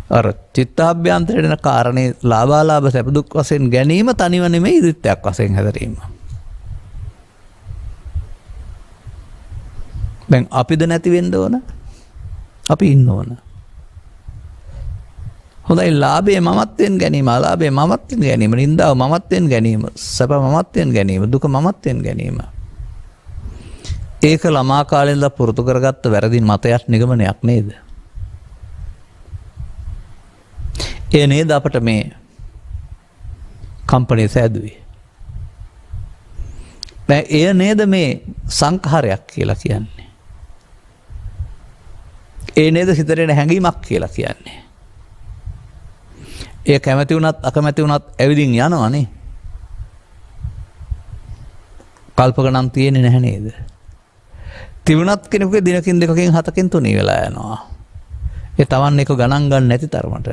අර චිත්තාභ්‍යන්තරේ දෙන කාරණේ ලාභාලාභ සැප දුක් වශයෙන් ගැනීම තනිව නෙමෙයි ඉදිරියක් වශයෙන් හැදරීම. දැන් අපිද නැති වෙන්න ඕන. අපි ඉන්න ඕන. හොඳයි ලාභය මමත්වෙන් ගැනීම, අලාභය මමත්වෙන් ගැනීම, නින්දාව මමත්වෙන් ගැනීම, සැප මමත්වෙන් ගැනීම, දුක මමත්වෙන් ගැනීම. ඒක ළමා කාලේ ඉඳලා පුරුදු කරගත්ත වැරදි මතයක් නිගමනයක් නේද? ඒ නේද අපට මේ කම්පැනි සෑදුවේ. දැන් එය නේද මේ සංඛාරයක් කියලා කියන්නේ. ඒ නේද හිතරේන හැඟීමක් කියලා කියන්නේ. ඒ කැමැති වුණත් අකමැති වුණත් ඇවිදින් යනවනේ. කල්ප ගණන් තියෙන්නේ නැහැ නේද? තිබුණත් කෙනෙකුගේ දිනකින් දෙකකින් හතකින් තුනී වෙලා යනවා. ඒ Taman එක ගණන් ගන්න නැති තරමට.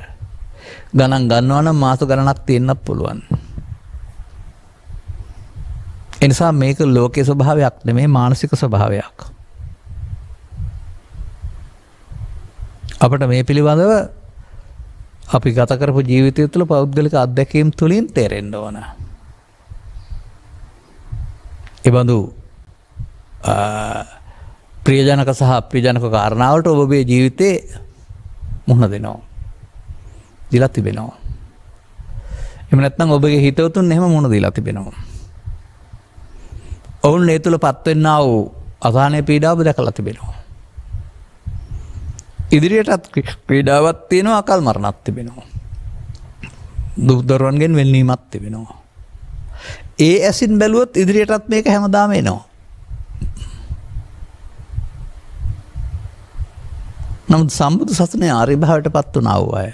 ගණන් ගන්නවා නම් මාස ගණනක් තියෙන්නත් පුළුවන්. ඒ නිසා මේක ලෝකයේ ස්වභාවයක් නෙමෙයි මානසික ස්වභාවයක්. අපිට මේ පිළිබඳව අපි ගත කරපු ජීවිතය තුළ පෞද්ගලික අත්දැකීම් තුළින් තේරෙන්න ඕන. එබඳු ප්‍රියජනක සහ අප්‍රියජනක කාරණාවලට ඔබේ ජීවිතේ මුහුණ දෙනවා. දීලා තිබෙනවා. එහෙම නැත්නම් ඔබගේ හිතවතුන් එහෙම මුහුණ දීලා තිබෙනවා. ඔවුන් ඒ තුළ පත්වෙන්නා වූ අසහනය පීඩාව දැකලා තිබෙනවා. ඉදිරියටත් පීඩාවක් තියෙනවා, අකල් මරණක් තිබෙනවා. දුක් දරුවන්ගෙන් වෙන්වීමක් තිබෙනවා. ඒ ඇසින් බැලුවොත් ඉදිරියටත් මේක හැමදාම එනවා. නමුත් සම්බුදු සසුනේ ආර්ය භාවයට පත් වුණා වූ අය.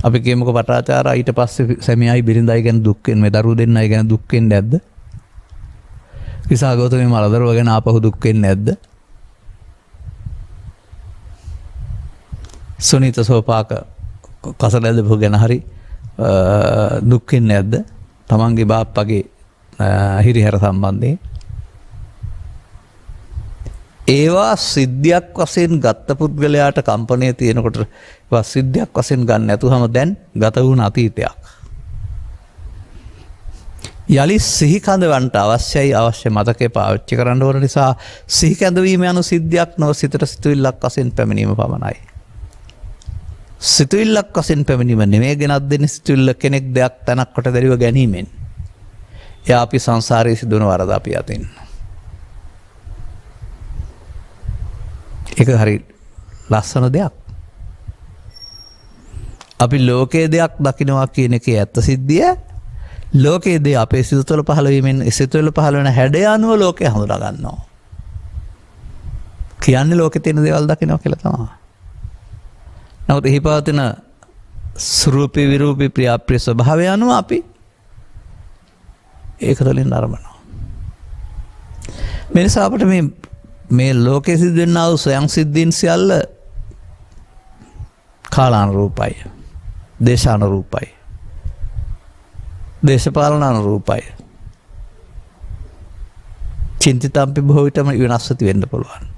අපි කියමුකෝ පටාචාරා ඊට පස්සේ සැමියායි බිරිඳයි ගැන දුක් වෙන මේ දරුවෝ දෙන්නයි ගැන දුක් වෙන්නේ නැද්ද? විසාගෞතමී මලදරුවා ගැන ආපහු දුක් වෙන්නේ නැද්ද? සුනීත සෝපාක කසලැදපු ගැන හරි දුක් වෙන්නේ නැද්ද? තමන්ගේ බාප්පගේ හිරිහැර සම්බන්ධයෙන් ඒවා සිද්ධියක් වශයෙන් ගත්ත පුද්ගලයාට කම්පණය තියෙනකොට ඒවා සිද්ධියක් වශයෙන් ගන්න නැතුවම දැන් ගත වුණ අතීතයක්. යලි සිහි කඳවන්නට අවශ්‍ය මතකේ පාවිච්චි කරන්න ඕන නිසා සිහි කැඳවීම යන සිද්ධියක් නොව සිතට සිතුවිල්ලක් වශයෙන් පැමිණීම පමණයි. සිතුවිල්ලක් වශයෙන් පැමිණීම නෙමෙයි ගෙනත් දෙන්නේ සිතුවිල්ල කෙනෙක් දෙයක් තැනක් කොට දැරිව ගැනීමෙන්. එයා අපි සංසාරයේ සිදුවන වරද අපි අතින්. ඒක හරි ලස්සන දෙයක්. අපි ලෝකයේ දෙයක් දකින්නවා කියන එකේ ඇත්ත සිද්ධිය ලෝකයේ දේ අපේ සිත තුළ පහළ වීමෙන් සිත තුළ පහළ වෙන හැඩය අනුව ලෝකය හඳුනා ගන්නවා. කියන්නේ ලෝකේ තියෙන දේවල් දකින්නවා කියලා තමයි. නමුත් එහි පවතින ස්වරූපී විරූපී ප්‍රිය අප්‍රිය ස්වභාවය අනුව අපි ඒක තුළින් නරඹනවා. මේ නිසා අපිට මේ ලෝකයේ සිදුවෙනා වූ ස්වයං සිද්ධීන් සියල්ල කාලානුරූපයි, දේශානුරූපයි, දේශපාලනානුරූපයි. චින්තිතම්පි බොහෝ විටම වෙනස් වෙන්න පුළුවන්.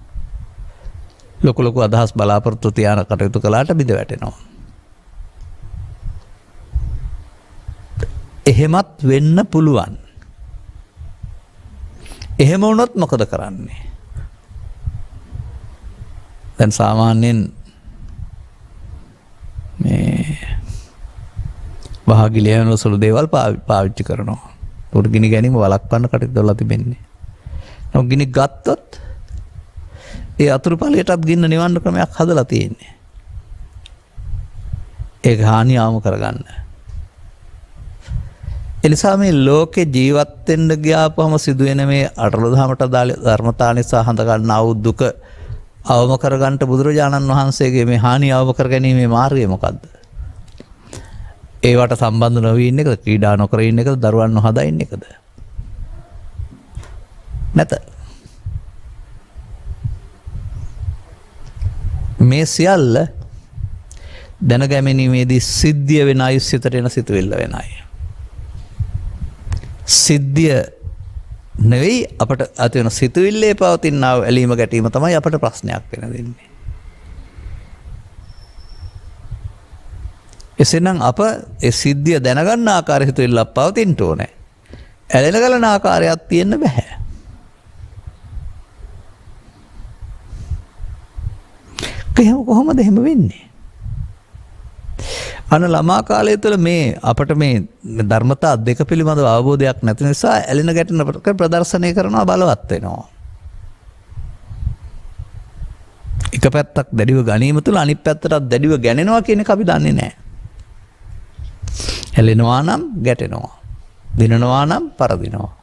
ලොකු අදහස් බලාපොරොත්තු තියාන කටයුතු කළාට බිඳ වැටෙනවා. එහෙමත් වෙන්න පුළුවන්. එහෙම වුණොත් මොකද කරන්නේ? දැන් සාමාන්‍යයෙන් මේ වහගිලියන සුළු දේවල් පාවිච්චි කරනවා. උඩ ගිනි ගැනීම වළක්වන්න කටයුතු කරලා තිබෙන්නේ. නමුත් ගිනි ගත්තොත් ඒ අතුරු ඵලයටත් ගින්න නිවන්න ක්‍රමයක් හදලා තියෙන්නේ. ඒක හානියම කරගන්න. එනිසා මේ ලෝකේ ජීවත් වෙන්න ගියාපම සිදුවෙන මේ අටලොදහමට ධර්මතා නිසා හඳ ගන්නා වූ දුක අවම කරගන්න බුදුරජාණන් වහන්සේගේ මේ හානිය අවම කරගැනීමේ මාර්ගය මොකද්ද? ඒවට සම්බන්ධ නොවී ඉන්න එකද? ක්‍රීඩා නොකර ඉන්න එකද? දරුවන් නොහදා ඉන්න එකද? නැත. මේ සියල්ල දැනගැනීමේදී සිද්ධිය වෙන අය සිතට එන සිතුවිල්ල වෙන අය. සිද්ධිය නෙවෙයි අපට ඇති වෙන සිතුවිල්ලේ පවතිනා ඇලීම ගැටීම තමයි අපට ප්‍රශ්නයක් වෙන දෙන්නේ. එසේනම් අප ඒ සිද්ධිය දැනගන්න ආකාරය හිතුවිල්ලක් පවතින්න ඕනේ. ඇලෙන ගලන ආකාරයක් තියෙන්න බෑ. කොහොමද එහෙම වෙන්නේ? අන ළමා කාලය තුළ මේ අපට මේ ධර්මතා දෙක පිළිබඳව අවබෝධයක් නැති නිසා ඇලෙන ගැටෙන ප්‍රදර්ශනය කරනවා බලවත් වෙනවා. එක පැත්තක් දැඩිව ගැනීම තුළ අනිත් පැත්තට දැඩිව ගැනෙනවා කියන එක අපි දන්නේ නැහැ. ඇලෙනවා නම් ගැටෙනවා. දිනනවා නම් පරදිනවා.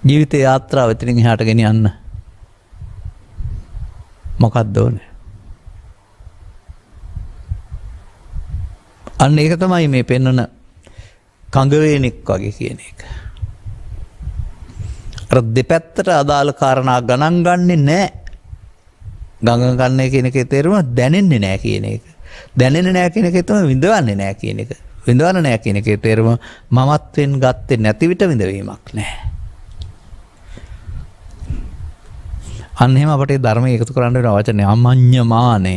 ජීවිත යාත්‍රාව එතනින් එහාට ගෙනියන්න මොකක්ද ඕනේ? අන්න ඒක තමයි මේ පෙන්වන කඟවේනෙක් වගේ කියන එක. අර දෙපැත්තට අදාළ කාරණා ගණන් ගන්නේ නැහැ. ගණන් ගන්න කියන එකේ තේරුම දැනෙන්නේ නැහැ කියන එක. දැනෙන්නේ නැහැ කියන එකේ තමයි විඳවන්නේ නැහැ කියන එක. විඳවන්න නැහැ කියන එකේ තේරුම මමත්වෙන් ගත්තේ නැති විට විඳවීමක් නැහැ. අන්න එහෙම අපට ධර්මයේ එකතු කරන්න වෙන වචනේ අමඤ්ඤමානය.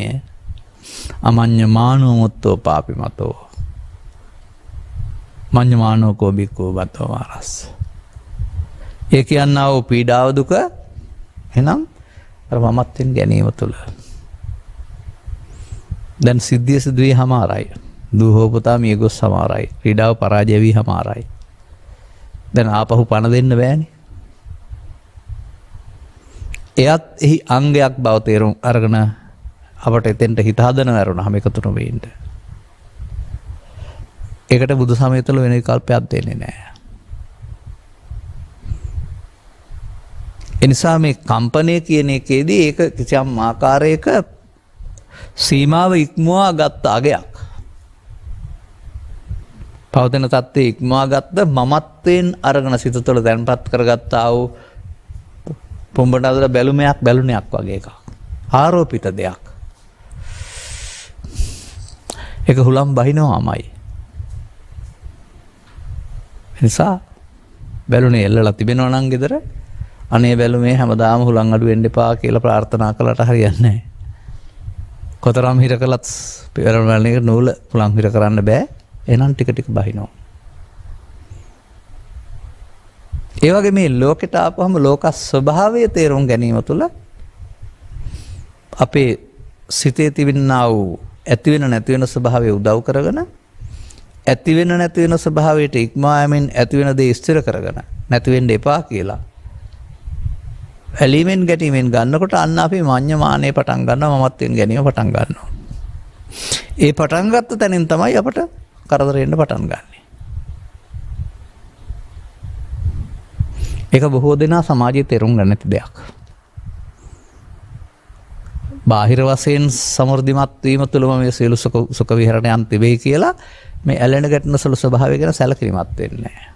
අමඤ්ඤමානෝ මුත්තෝ පාපිමතෝ. මඤ්ඤමානෝ කෝ බික්කෝ බතෝ මාරස්. ඒ කියන්නා වූ පීඩාව දුක එහෙනම් අර මමත්වෙන් ගැනීම තුළ. දැන් සිද්ධිය සිදුවී හමාරයි. දුහෝ පුතා මිය ගොස් හමාරයි. ක්‍රීඩාව පරාජය වී හමාරයි. දැන් ආපහු පණ දෙන්න බෑනේ. එයත් එහි අංගයක් බව තේරුම් අරගෙන අපට එතෙන්ට හිත හදන වැරුණාම එකතු නොවෙන්න. ඒකට බුදු සමය තුළ වෙන විකල්පයක් දෙන්නේ නැහැ. එනිසා මේ කම්පනය කියන එකේදී ඒක කිසියම් ආකාරයක සීමාව ඉක්මවා ගත්ත අගයක්. පවතින තත්ත්වයේ ඉක්මවා ගත්ත මමත්වයෙන් අරගෙන සිත තුළ දැන්පත් කරගත්තා වූ පොම්බට අදලා බැලුණයක් වගේ එකක්. ආරෝපිත දෙයක්. ඒක හුලම් බහිනවාමයි. නිසා බැලුනේ එල්ලලා තිබෙනවා නම් ගෙදර අනේ බැලුමේ හැමදාම හුලම් අඩු වෙන්න එපා කියලා ප්‍රාර්ථනා කළාට හරියන්නේ නැහැ. කොතරම් හිර කළත් පෙරවැල්ලේ නූල හුලම් හිර කරන්න බෑ. එහෙනම් ටික ටික බහිනවා. ඒ වගේ මේ ලෝකෙට ආපුවම ලෝක ස්වභාවය තේරුම් ගැනීම තුළ අපේ සිතේ තිබෙනා වූ ඇති වෙන නැති වෙන ස්වභාවය උදව් කරගෙන ඇති වෙන නැති වෙන ස්වභාවයට ඉක්මවා යමින් ඇති වෙන දේ ස්ථිර කරගෙන නැති වෙන්න එපා කියලා ඇලීමෙන් ගැටීමෙන් ගන්නකොට අන්න අපි මඤ්ඤමානය පටන් ගන්නවා මමත්වෙන් ගැනීම පටන් ගන්නවා. ඒ පටන් ගත්ත තැනින් තමයි අපට කරදර එන්න පටන් ගන්නෙ. ඒක බොහෝ දෙනා සමාජයේ තේරුම් ගන්න නැති දෙයක්. බාහිර වශයෙන් සමෘද්ධිමත් වීම තුළම මේ සියලු සුඛ විහරණයන් තිබේ කියලා මේ ඇලෙන ගැටෙන සුළු ස්වභාවය ගැන සැලකිලිමත් වෙන්නේ නැහැ.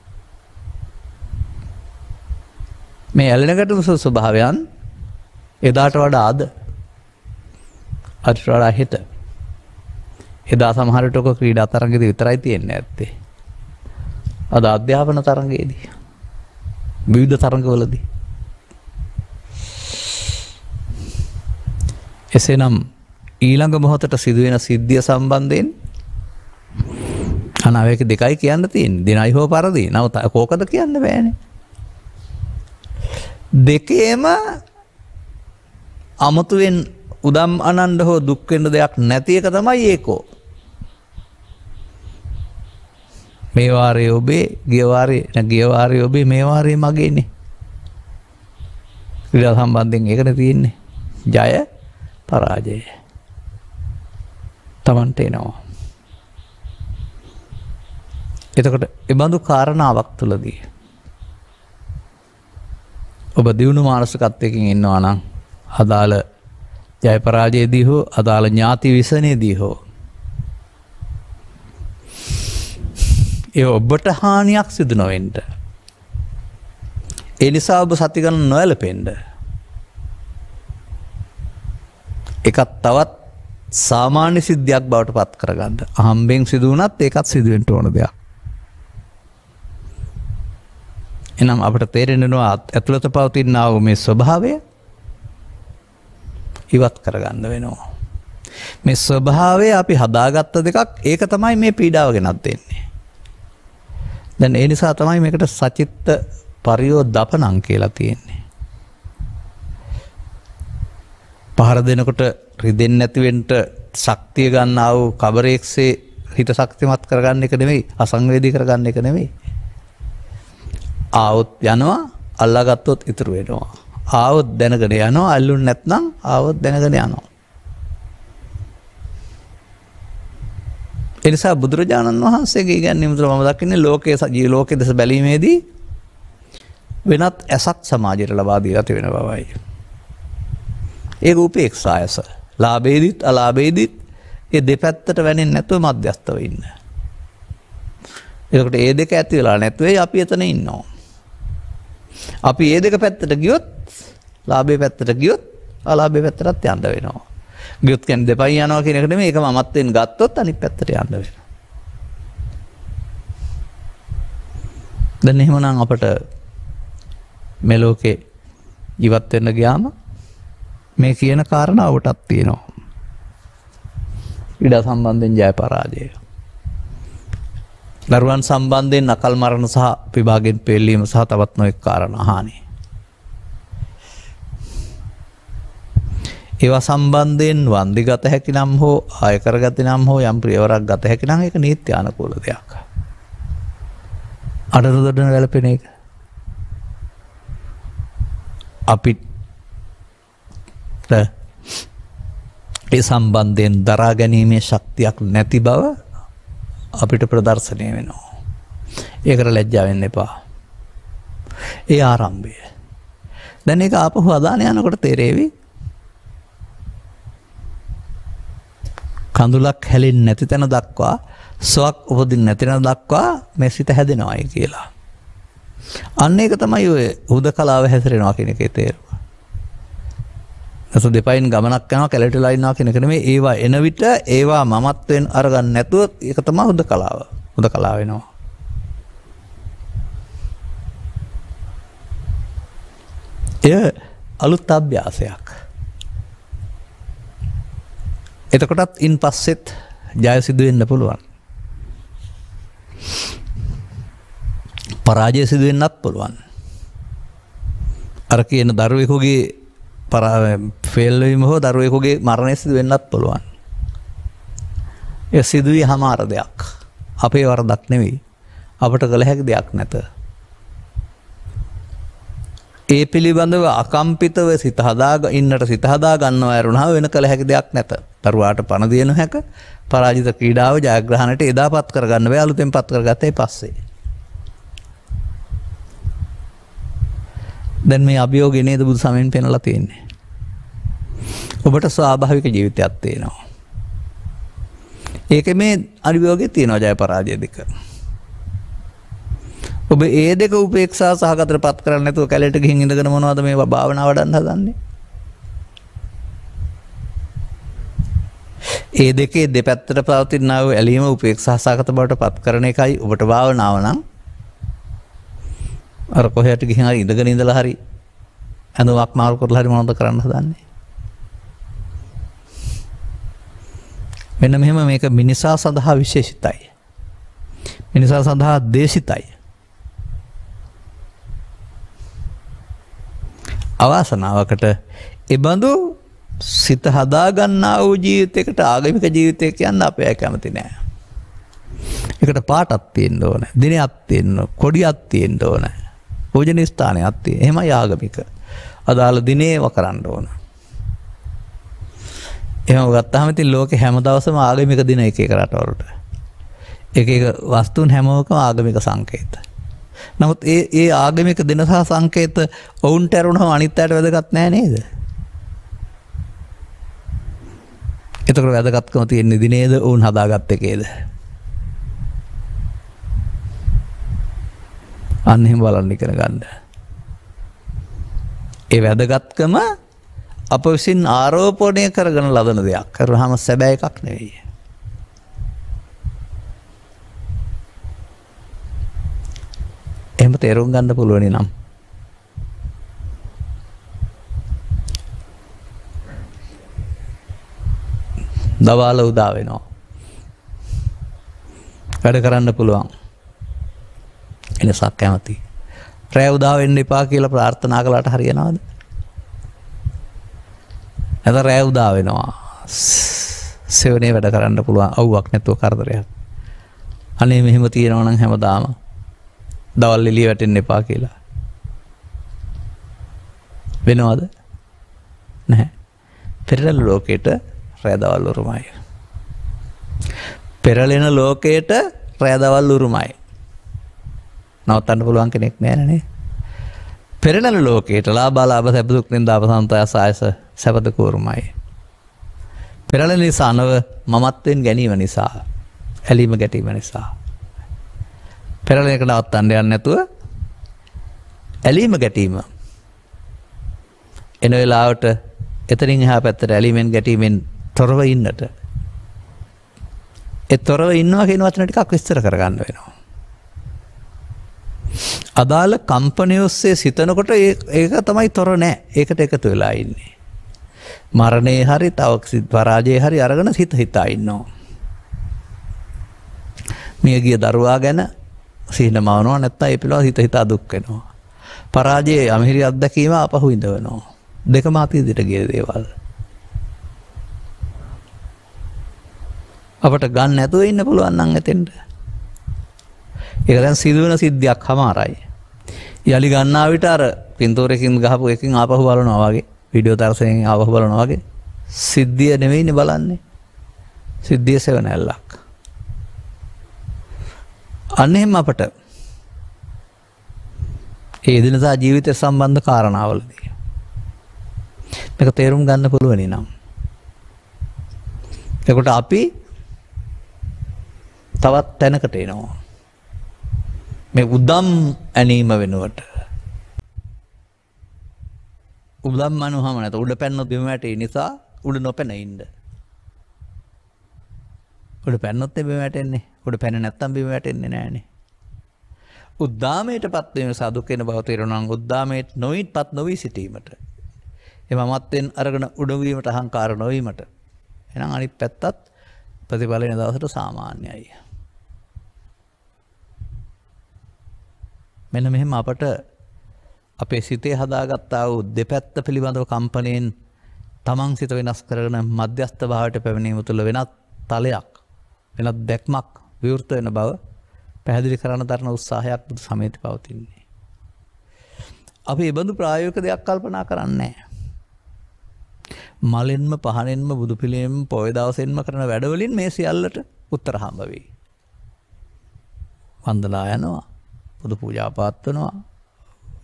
මේ ඇලෙන ගැටෙන සුළු ස්වභාවයන් එදාට වඩා අදට වඩා හෙට. එදා සමහර විට ඔක ක්‍රීඩා තරඟයේදී විතරයි තියෙන්නේ නැත්තේ. අද අධ්‍යාපන තරඟයේදී විවිධ තරඟවලදී. එසේනම් ඊළඟ මොහොතට සිදුවෙන සිද්ධිය සම්බන්ධයෙන් අනාවේක දෙකයි කියන්න තියෙන්නේ. දිනයි හෝ පරදී. නව කෝකද කියන්න බෑනේ. දෙකේම අමුතුවෙන් උදම් අනන්ද හෝ දුක් වෙන්න දෙයක් නැති එක තමයි ඒකෝ. මේ වාරයේ ඔබේ, ගිය වාරයේ ඔබේ, මේ වාරයේ මගේනේ. ක්‍රීඩා සම්බන්ධයෙන් ඒකනේ තියෙන්නේ. ජය පරාජය. තමන්ට එනවා. එතකොට ඒ බඳු කාරණාවක් තුළදී ඔබ දියුණු මානසිකත්වයකින් ඉන්නවා නම් අදාළ ජය පරාජයේදී හෝ අදාළ ඥාති විසනයේදී හෝ ඒ ඔබට හානියක් සිදු නොවෙන්න. ඒ නිසා ඔබ සති ගණන් නොඇලපෙන්න. ඒකත් තවත් සාමාන්‍ය සිද්ධියක් බවට පත් කරගන්න. අහම්බෙන් සිදු වුණත් ඒකත් සිදු වෙන්න ඕන දෙයක්. එනම් අපට තේරෙනවා ඇතුළත පවතිනා වූ මේ ස්වභාවය ඉවත් කරගන්න වෙනවා. මේ ස්වභාවය අපි හදාගත්ත දෙකක්. ඒක තමයි මේ පීඩාව ගෙනත් දෙන්නේ. දැන් ඒ නිසා තමයි මේකට සචිත්ත පරියෝදපණං කියලා තියෙන්නේ. පහර දෙනකොට රිදෙන්නේ නැති වෙන්න ශක්තිය ගන්නා වූ කබරේක්සේ හිත ශක්තිමත් කරගන්න එක නෙමෙයි, අසංවේදී කරගන්න එක නෙමෙයි. ආවොත් යනවා, අල්ලාගත්තොත් ඉතුරු වෙනවා. ආවොත් දැනගෙන යනවා, අල්ලුන්නේ නැත්නම් ආවොත් දැනගෙන යනවා. ඒ නිසා බුදුරජාණන් වහන්සේගේ ඉගැන්වීම තුළ මම දකින්නේ ලෝකයේ දෙස බැලීමේදී වෙනත් ඇසක් සමාජයට ලබා දීලා තියෙන බවයි. ඒක උපේක්ෂායස. ලාභේදීත් අලාභේදීත් ඒ දෙපැත්තට වැනෙන්නේ නැතුව මධ්‍යස්තව ඉන්න. එතකොට ඒ දෙක ඇති වෙලා නැත්නම් අපි එතන ඉන්නවා. අපි ඒ දෙක පැත්තට ගියොත්, ලාභේ පැත්තට ගියොත්, අලාභේ පැත්තටත් යන්න වෙනවා. ගියොත් කියන්නේ දෙපයින් යනවා කියන එක නෙමෙයි, ඒක මමත්වෙන් ගත්තොත් අනිත් පැත්තට යන්න වෙනවා. දැන් එහෙමනම් අපට මේ ලෝකේ ජීවත් වෙන්න ගියාම මේ කියන කාරණා ඔබටත් තියෙනවා. ක්‍රීඩා සම්බන්ධයෙන් ජය පරාජය. දරුවන් සම්බන්ධයෙන් අකල් මරණ සහ විභාගයෙන් පෙළීම සහ තවත් නොයෙක් කාරණා හානි. ඒවා සම්බන්ධයෙන් වන්දි ගත හැකි නම් හෝ ආයකර ගත නම් හෝ යම් ප්‍රියවරක් ගත හැකි නම් ඒක නීත්‍ය අනුකූල දෙයක්. අඩරුදොඩන වැළපෙන එක. අපිට ඒ සම්බන්ධයෙන් දරා ගැනීමේ ශක්තියක් නැති බව අපිට ප්‍රදර්ශනය වෙනවා. ඒකට ලැජ්ජා වෙන්න එපා. ඒ ආරම්භය. දැන් ඒක ආපහු අදාන යනකොට තේරෙවි. කඳුලක් හැලෙන්නේ නැති තැන දක්වා, සොක් උපදින්න නැති තැන දක්වා මේ සිත හැදෙනවායි කියලා. අන්න ඒක තමයි ඔය හුදකලාව හැසිරෙනවා කියන එකේ තේරුම. නැත්නම් දෙපයින් ගමනක් යනවා, කැලේටලා ඉන්නවා කියන එක නෙමෙයි. ඒවා එන විට ඒවා මමත්වෙන් අරගන්න නැතුව ඒක තමයි හුදකලාව. හුදකලාව වෙනවා. එය අලුත් අභ්‍යාසයක්. එතකොටත් ඉන් පස්සෙත් ජය සිදු වෙන්න පුළුවන්. පරාජය සිදු වෙන්නත් පුළුවන්. අර කියන දරුවෙකුගේ ෆේල් වීම හෝ දරුවෙකුගේ මරණය සිදු වෙන්නත් පුළුවන්. ඒ සිදුවී හමාර දෙයක්. අපේ වරදක් නෙවෙයි. අපට කළ හැකි දෙයක් නැත. ඒ පිළිබඳව අකම්පිතව සිත හදා ගන්නවා ඇරුණා වෙන කළ හැකි දෙයක් නැත. දරුවාට පණ දිනු හැක පරාජිත ක්‍රීඩාව ජයග්‍රහණයට එදාපත් කරගන්න බෑ, අලුතෙන් පත් කරගත්තේ පස්සේ. දැන් මේ අභියෝගය නේද බුදු සමයෙන් පෙන්ලා තියෙන්නේ. ඔබට ස්වාභාවික ජීවිතයක් තියෙනවා. ඒකේ මේ අභියෝගය තියෙනවා ජය පරාජය දෙක. ඔබ ඒ දෙක උපේක්ෂා සහගතව පත් කරන්නේ නැතුව කැලේට ගිහින් ඉඳගෙන මොනවද මේ භාවනාව වඩන්න හදන්නේ? ඒ දෙකේ දෙපැත්තට පවතිනා වූ ඇලීම උපේක්ෂා සහගත බවට පත් කරන එකයි ඔබට භාවනාව නම්. අර කොහෙට ගිහින් හරි ඉඳගෙන ඉඳලා හරි ඇඳුමක් මාරු කරලා හරි මොනවද කරන්න හදන්නේ? මෙන්න මෙහෙම මේක මිනිසා සඳහා විශේෂිතයි. මිනිසා සඳහා දේශිතයි. අවාසනාවකට එබඳු සිත හදාගන්නා වූ ජීවිතයකට ආගමික ජීවිතය කියන්න අපේ කැමති නෑ. එකට පාටක් තියෙන්න ඕන, දිනයක් තියෙන්න, කොඩියක් තියෙන්න ඕන, පූජනීය ස්ථානයක් තියෙන්න. එහෙමයි ආගමික. අදාළ දිනේව කරන්න ඕන. එහෙම ගත්තාම ඉතින් ලෝකේ හැම දවසම ආගමික දින එක එක රටවලට. එක එක වස්තුන් හැමෝකම ආගමික සංකේත. නමුත් ඒ ආගමික දින සහ සංකේත ඔවුන්ට ඇරුණාම අනිත් අයට වැදගත් නෑ නේද? එතකොට වැදගත්කම තියෙන්නේ දිනේද ඔවුන් හදාගත්ත එකේද? අන්න එහෙම බලන්න ඉගෙන ගන්න. ඒ වැදගත්කම අප විසින් ආරෝපණය කරගෙන ලබන දෙයක්. කරාම සැබෑ එකක් නෙවෙයි. එහෙම තේරුම් ගන්න පුළුවන් නම් දවාල උදා වෙනවා. වැඩ කරන්න පුළුවන්. එලෙසක් කැමති. රැය උදා වෙන්න එපා කියලා ප්‍රාර්ථනා කළාට හරියනවද? නැත්නම් රැය උදා වෙනවා. සෙවනේ වැඩ කරන්න පුළුවන් අවුවක් නැතුව කරදරයක්. අනේ මෙහෙම තියෙනවා නම් හැමදාම දවල් එළිය වැටෙන්න එපා කියලා. වෙනවද? නැහැ. පෙරලෙන ලෝකෙට රැය දවල් උරුමයි. පෙරලෙන ලෝකයට රැය දවල් උරුමයි. නවත්තන්න පුළුවන් කෙනෙක් නැහැ නේ. පෙරලෙන ලෝකයට ලාභ සැප දුක් නින්දා අපසන්තය ආයස සැප දුක උරුමයි. පෙරලෙන නිසා නව මමත්වෙන් ගැනීම නිසා, ඇලීම ගැටීම නිසා. පෙරලෙන එක නවත්තන්න යන්නේ නැතුව ඇලීම ගැටීම එන වෙලාවට එතනින් එහා පැත්තට ඇලීමෙන් ගැටීමෙන් තොරව ඉන්නට. ඒ තොරව ඉන්නවා කියන වචන ටිකක් විස්තර කරගන්න වෙනවා. අදාළ කම්පණය ඔස්සේ සිතනකොට ඒක තමයි තොර නෑ. ඒකට එකතු වෙලා ඉන්නේ. මරණේ හරි තව පරාජයේ හරි අරගෙන හිතා ඉන්නවා. මියගිය දරුවා ගැන සිහින මවනවා නැත්නම් ඒ පිළිබඳව හිතා දුක් වෙනවා. පරාජයේ අමිහිරි අත්දැකීම අපහු ඉඳවනවා. දෙකම අතීතයට ගිය දේවල්. අපට ගන්න නැතුව ඉන්න පුළුවන් නම් එතෙන්ට. ඒක දැන් සිදුවෙන සිද්ධියක් හමාරයි. යලි ගන්නා විට අර පින්තූරයකින් ගහපු එකකින් ආපහු බලනවා වගේ, වීඩියෝ තරසයෙන් ආපහු බලනවා වගේ සිද්ධිය නෙවෙයිනේ බලන්නේ. සිද්ධිය සෙවණැල්ලක්. අන්න එහෙම අපට ඒ දිනදා ජීවිතය සම්බන්ධ කාරණාවලදී මේක තේරුම් ගන්න පුළුවන් නම් එතකොට අපි තවත් තැනකට එනවා. මේ උදම් ඇනීම වෙනුවට උදම් මනුවම නැත උඩ පැන්නොත් බිම වැටේ නිසා උඩ නොපැන ඉන්න. උඩ පැන්නොත් බිම වැටෙන්නේ. උඩ පැන නැත්තම් බිම වැටෙන්නේ නෑනේ. උද්දාමයටපත් වීම සදුක් වෙන බව තේරුණා නම් උද්දාමයට නොවිත්පත් නොවි සිටීමට. එමමත්ෙන් අරගෙන උඩ වීමට අහංකාර නොවීමට. එහෙනම් අනිත් පැත්තත් ප්‍රතිඵල වෙන දවසට සාමාන්‍යයි. මෙන්න මෙහෙම අපට අපේ සිතේ හදාගත්තා වූ දෙපැත්ත පිළිබඳව කම්පණයෙන් තමන් සිත වෙනස් කරගෙන මධ්‍යස්ථ භාවයට පැමිණීම තුළ වෙනත් තලයක් වෙනත් දැක්මක් විවෘත වෙන බව පැහැදිලි කරන තරන උත්සාහයක් බුදු සමයේදී පවතින්නේ. අපි මේ බඳු ප්‍රායෝගික දෙයක් කල්පනා කරන්නේ නැහැ. මලෙන්ම පහනෙන්ම බුදු පිළිමෙන් පොය දවසෙන්ම කරන වැඩවලින් මේ සියල්ලට උත්තර හම්බ වෙයි. වන්දනා යනවා, බුදු පූජා පාත්වනවා,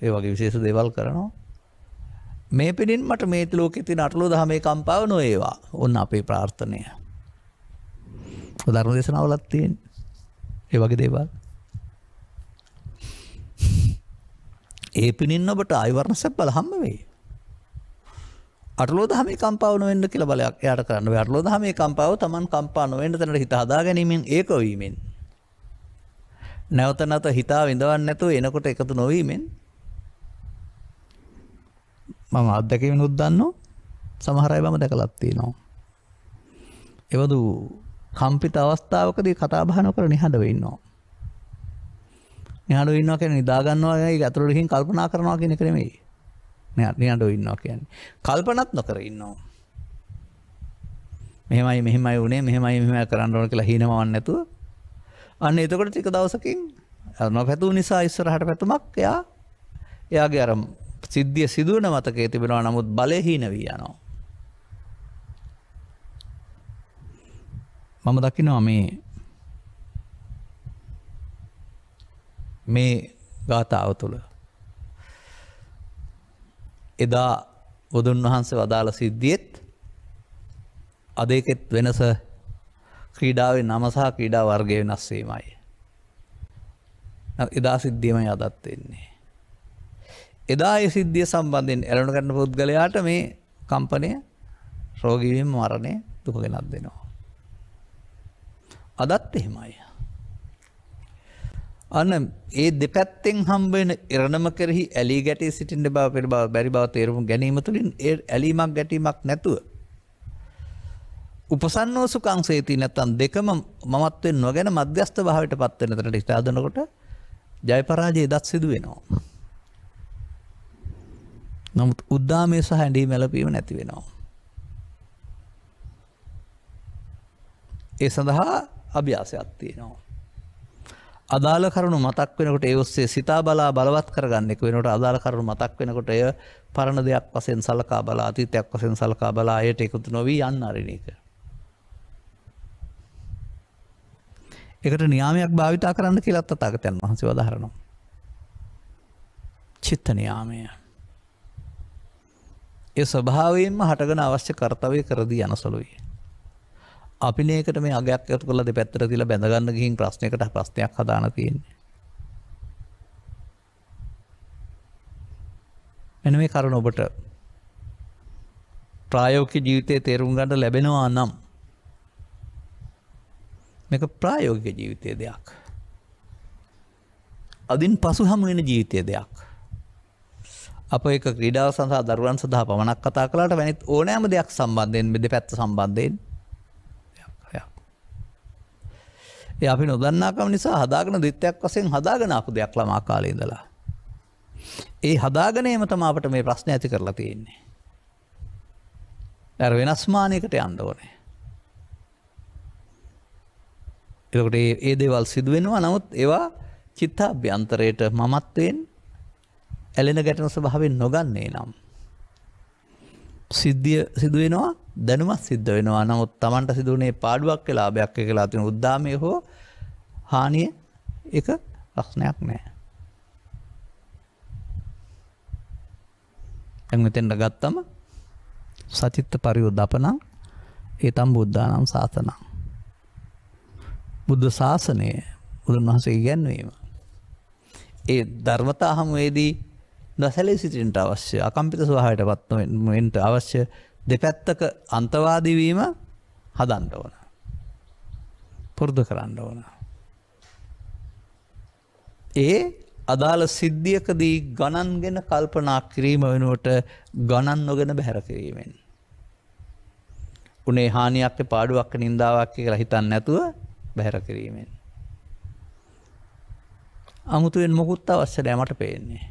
ඒ වගේ විශේෂ දේවල් කරනවා. මේ පිළින් මට මේ ලෝකෙ තියෙන අටලෝ දහමේ කම්පාව නොවේවා. ඔන්න අපේ ප්‍රාර්ථනය. ධර්ම දේශනාවලත් තියෙන ඒ වගේ දේවල්. ඒ පිළින් ඔබට ආයවර්ණ සැපල හම්බ වෙයි. අටලෝ දහමේ කම්පාව නොවෙන්න කියලා බලයක් එයාට කරන්න බෑ. අටලෝ දහමේ කම්පාව Taman කම්පා නොවෙන්න තැනට හිත හදා ගැනීමෙන් ඒක වීමෙන්. නැවත නැවත හිතා විඳවන්න නැතුව එනකොට එකතු නොවීමෙන් මම අත්දැකීමනුත් දන්නවා. සමහර අය මම දැකලත් තියෙනවා. එවදු කම්පිත අවස්ථාවකදී කතා බහ නොකර නිහඬව ඉන්නවා. නිහඬව ඉන්නවා කියන්නේ නිදා ගන්නවා ඒක ඇතුළට ගිහින් කල්පනා කරනවා කියන එක නෙමෙයි. නිහඬව ඉන්නවා කියන්නේ කල්පනාත් නොකර ඉන්නවා. මෙහෙමයි උනේ මෙහෙමයි කරන්න ඕන කියලා හීනමවන්න නැතුව අන්න එතකොට ටික දවසකින් නොපැතුණු නිසා ඉස්සරහට පැතුමක් එයාගේ අර සිද්ධිය සිදුවන මතකයේ තිබෙනවා නමුත් බලය හීන වී යනවා. මම දකිනවා මේ ගාථාව තුළ එදා බුදුන් වහන්සේ වදාළ සිද්ධියෙත් අද එකෙත් වෙනස ක්‍රීඩාවේ නම සහ ක්‍රීඩා වර්ගය වෙනස් වීමයි. එදා සිද්ධියමයි අදත් වෙන්නේ. එදා ඒ සිද්ධිය සම්බන්ධයෙන් එළවණු කරන පුද්ගලයාට මේ කම්පනය රෝගී වීම මරණය දුක ගෙනත් දෙනවා. අදත් එහෙමයි. අන්න ඒ දෙපැත්තෙන් හම්බ වෙන ඉරණම කෙරෙහි ඇලී ගැටී සිටින්න බැරි බව තේරුම් ගැනීම තුළින් ඒ ඇලීමක් ගැටීමක් නැතුව උපසන්නෝ සුඛංසේති නැත්නම් දෙකම මමත්වෙන් නොගෙන මධ්‍යස්ථ භාවයට පත් වෙන තැනට ඉස්තාදනකොට ජය පරාජය දත් සිදු වෙනවා. නමුත් උද්දාමයේ සහ ඇඳීම ඇලපීම නැති වෙනවා. ඒ සඳහා අභ්‍යාසයක් තියෙනවා. අදාළ කරුණු මතක් වෙනකොට ඒ ඔස්සේ සිතා බලා බලවත් කරගන්න එක වෙනකොට අදාළ කරුණු මතක් වෙනකොට එය පරණ දෙයක් වශයෙන් සලකා බලා අතීතයක් වශයෙන් සලකා බලා එයට එකතු නොවි යන්න ආරින එක. ඒකට නියාමයක් භාවිතා කරන්න කියලා තථාගතයන් වහන්සේ වදාහරනවා. චිත්ත නියාමය. ඒ ස්වභාවයෙන්ම හටගෙන අවශ්‍ය කර්තව්‍ය කර දී යනසලුයි. අපි මේකට මේ අගයක් එකතු කරලා දෙපැත්තට තියලා බැඳ ගන්න ගිහින් ප්‍රශ්නයකට ප්‍රශ්නයක් හදාන තියෙන්නේ. මෙන්න මේ කරුණ ඔබට ප්‍රායෝගික ජීවිතයේ තේරුම් ගන්න ලැබෙනවා නම් මේක ප්‍රායෝගික ජීවිතයේ දෙයක්. අදින් පසු හමු වෙන ජීවිතයේ දෙයක්. අප එක ක්‍රීඩාව සඳහා දරුවන් සඳහා පමණක් කතා කළාට වෙනත් ඕනෑම දෙයක් සම්බන්ධයෙන් මේ දෙපැත්ත සම්බන්ධයෙන් ඒ අපි නොදන්නාකම නිසා හදාගෙන දෙත්‍යක් වශයෙන් හදාගෙන ආපු දෙයක් ළමා කාලේ ඉඳලා. ඒ හදාගෙනම තමයි අපිට මේ ප්‍රශ්නේ ඇති කරලා තියෙන්නේ. අර වෙනස් මානයකට යන්න ඕනේ. ඒකට ඒ දේවල් සිදු වෙනවා. නමුත් ඒවා චිත්තාභ්‍යන්තරයට මමත්වයෙන් ඇලෙන ගැටෙන ස්වභාවයෙන් නොගන්නේ නම් සිද්ධිය සිදු වෙනවා දැනුමත් සිද්ධ වෙනවා. නමුත් Tamanට සිදුුනේ පාඩුවක් කියලා ලාභයක් කියලා තියෙන උද්දාමයේ හෝ හානිය එක ප්‍රශ්නයක් නැහැ. දැන් මෙතෙන්ට ගත්තම සචිත්ත පරියෝදපන ඒතම් බුද්ධානම් සාසනං. බුද්ධ ශාසනය බුදුන් වහන්සේ ඉගැන්වීම. ඒ ධර්මතා හමුවේදී නොසැලී සිටින්නට අවශ්‍ය අකම්පිත ස්වභාවයටපත් වෙන්න අවශ්‍ය දෙපැත්තක අන්තවාදී වීම හදන්න ඕන. පුරුදු කරන්න ඕන. ඒ අදාළ සිද්ධියකදී ගණන්ගෙන කල්පනා කිරීම වෙනුවට ගණන් නොගෙන බැහැර කිරීමෙන්. උනේ හානියක් පාඩුවක් නින්දාවක් කියලා හිතන්නේ නැතුව බැහැර කිරීමෙන්. අමුතුවෙන් මොකුත් අවශ්‍ය නැහැ මට පේන්නේ.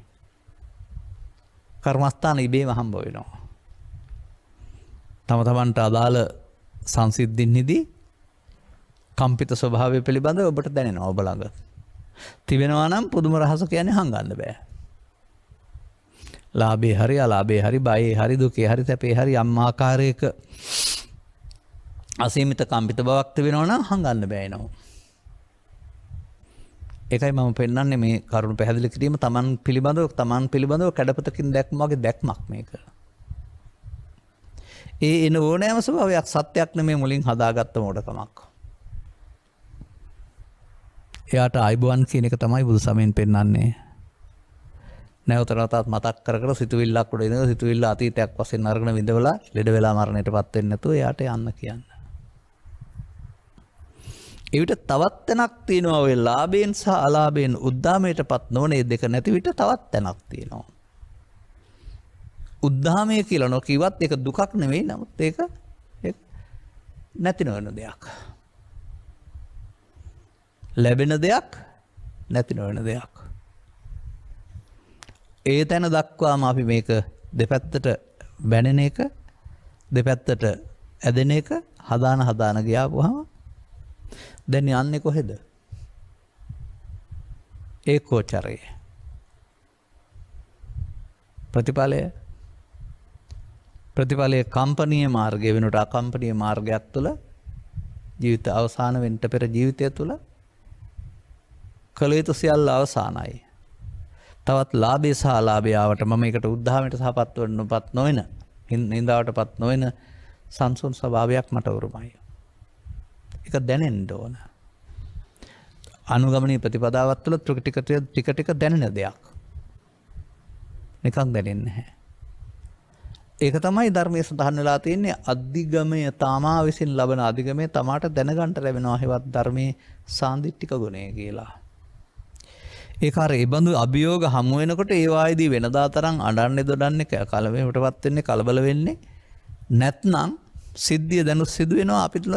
කර්මස්ථාන ඉබේම හම්බ වෙනවා. තම තමන්ට අදාළ සංසිද්ධින්හිදී කම්පිත ස්වභාවය පිළිබඳව ඔබට දැනෙනවා ඔබ ළඟ. තිබෙනවා නම් පුදුම රහස කියන්නේ හංගන්න බෑ. ලාභේ හරි අලාභේ හරි බයේ හරි දුකේ හරි සැපේ හරි යම් ආකාරයක අසීමිත කම්පිත බවක් තිබෙනවා නම් හංගන්න බෑ නෝ. ඒකයි මම පෙන්නන්නේ මේ කරුණ පැහැදිලි කිරීම තමන් පිළිබඳව කැඩපතකින් දැක්ම වගේ දැක්මක් මේක. ඒ එන ඕනෑම ස්වභාවයක් සත්‍යයක් නෙමෙයි මුලින් හදාගත්ත මොඩකමක්. එයාට ආයිබුවන් කියන එක තමයි බුදු සමයෙන් පෙන්වන්නේ. නැවත නැවතත් මතක් කර කර සිතුවිල්ලක් උඩ ඉඳලා සිතුවිල්ල අතීතයක් වශයෙන් අරගෙන විඳවලා ලෙඩ වෙලා මරණයටපත් වෙන්නේ නැතුව එයාට යන්න කියන්න. එවිට තවත් තැනක් තියෙනවා ඔය ලාභයෙන් සහ අලාභයෙන් උද්දාමයටපත් නොවන මේ දෙක නැති විට තවත් තැනක් තියෙනවා. උද්දාමය කියලා නොකියවත් ඒක දුකක් නෙවෙයි නමුත් ඒක නැති නොවන දෙයක්. ලැබෙන දෙයක් නැති නොවන දෙයක්. ඒ තැන දක්වාම අපි මේක දෙපැත්තට බැනෙන එක දෙපැත්තට ඇදෙන එක හදාන ගියාපුවාම දැන් යන්නේ කොහෙද? ඒකෝචරය. ප්‍රතිඵලයේ කම්පනීය මාර්ගය වෙනුවට අකම්පනීය මාර්ගයක් තුළ ජීවිත අවසාන වෙන්න පෙර ජීවිතය තුළ කළ යුතු සියල්ල අවසానයි. තවත් ලාභේ සහ ලාභයාවට මම ඒකට උද්ධාමයට සහපත් වන්නපත් නොවන නින්දාවටපත් නොවන සංසුන් ස්වභාවයක් මට උරුමයි. ඒක දැනෙන්න ඕන. අනුගමනීය ප්‍රතිපදාවත් තුළ ටික ටික දැනෙන දෙයක්. නිකන් දැනෙන්නේ නැහැ. ඒක තමයි ධර්මයේ සඳහන් වෙලා තියෙන්නේ අධිගමය තමා විසින් ලබන අධිගමය තමාට දැනගන්න ලැබෙනවා හේවත් ධර්මයේ සාන්දිටික ගුණය කියලා. ඒක අර ඒ බඳු අභියෝග හමු වෙනකොට ඒ වායේදී වෙනදා තරම් අඬන්නේ දොඩන්නේ කලබලයටපත් වෙන්නේ කලබල වෙන්නේ නැත්නම් සිද්ධිය දැනුත් සිදු වෙනවා අපිට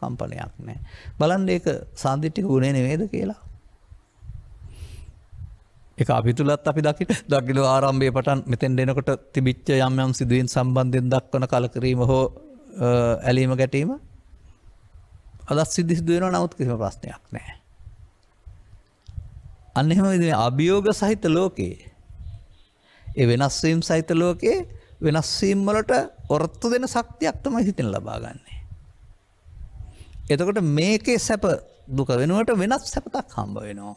කම්පනයක් නැහැ. බලන්න ඒක සාන්දිටික ගුණය නෙවෙයිද කියලා. ඒක අපි තුලත් අපි දකින්න ආරම්භයේ පටන් මෙතෙන් දෙනකොට තිබිච්ච යම් සිදුවීම් සම්බන්ධයෙන් දක්වන කලකිරීම හෝ ඇලීම ගැටීම අදත් සිදු වෙනවා නමුත් කිසිම ප්‍රශ්නයක් නැහැ. අන්න එහෙම විදිහේ අභියෝග සහිත ලෝකේ ඒ වෙනස් වීම සහිත ලෝකේ වෙනස් වීම වලට ඔරොත්තු දෙන ශක්තියක් තමයි හිතෙන් ලබා ගන්න. එතකොට මේකේ සැප දුක වෙනුවට වෙනස් සැපතක් හම්බ වෙනවා.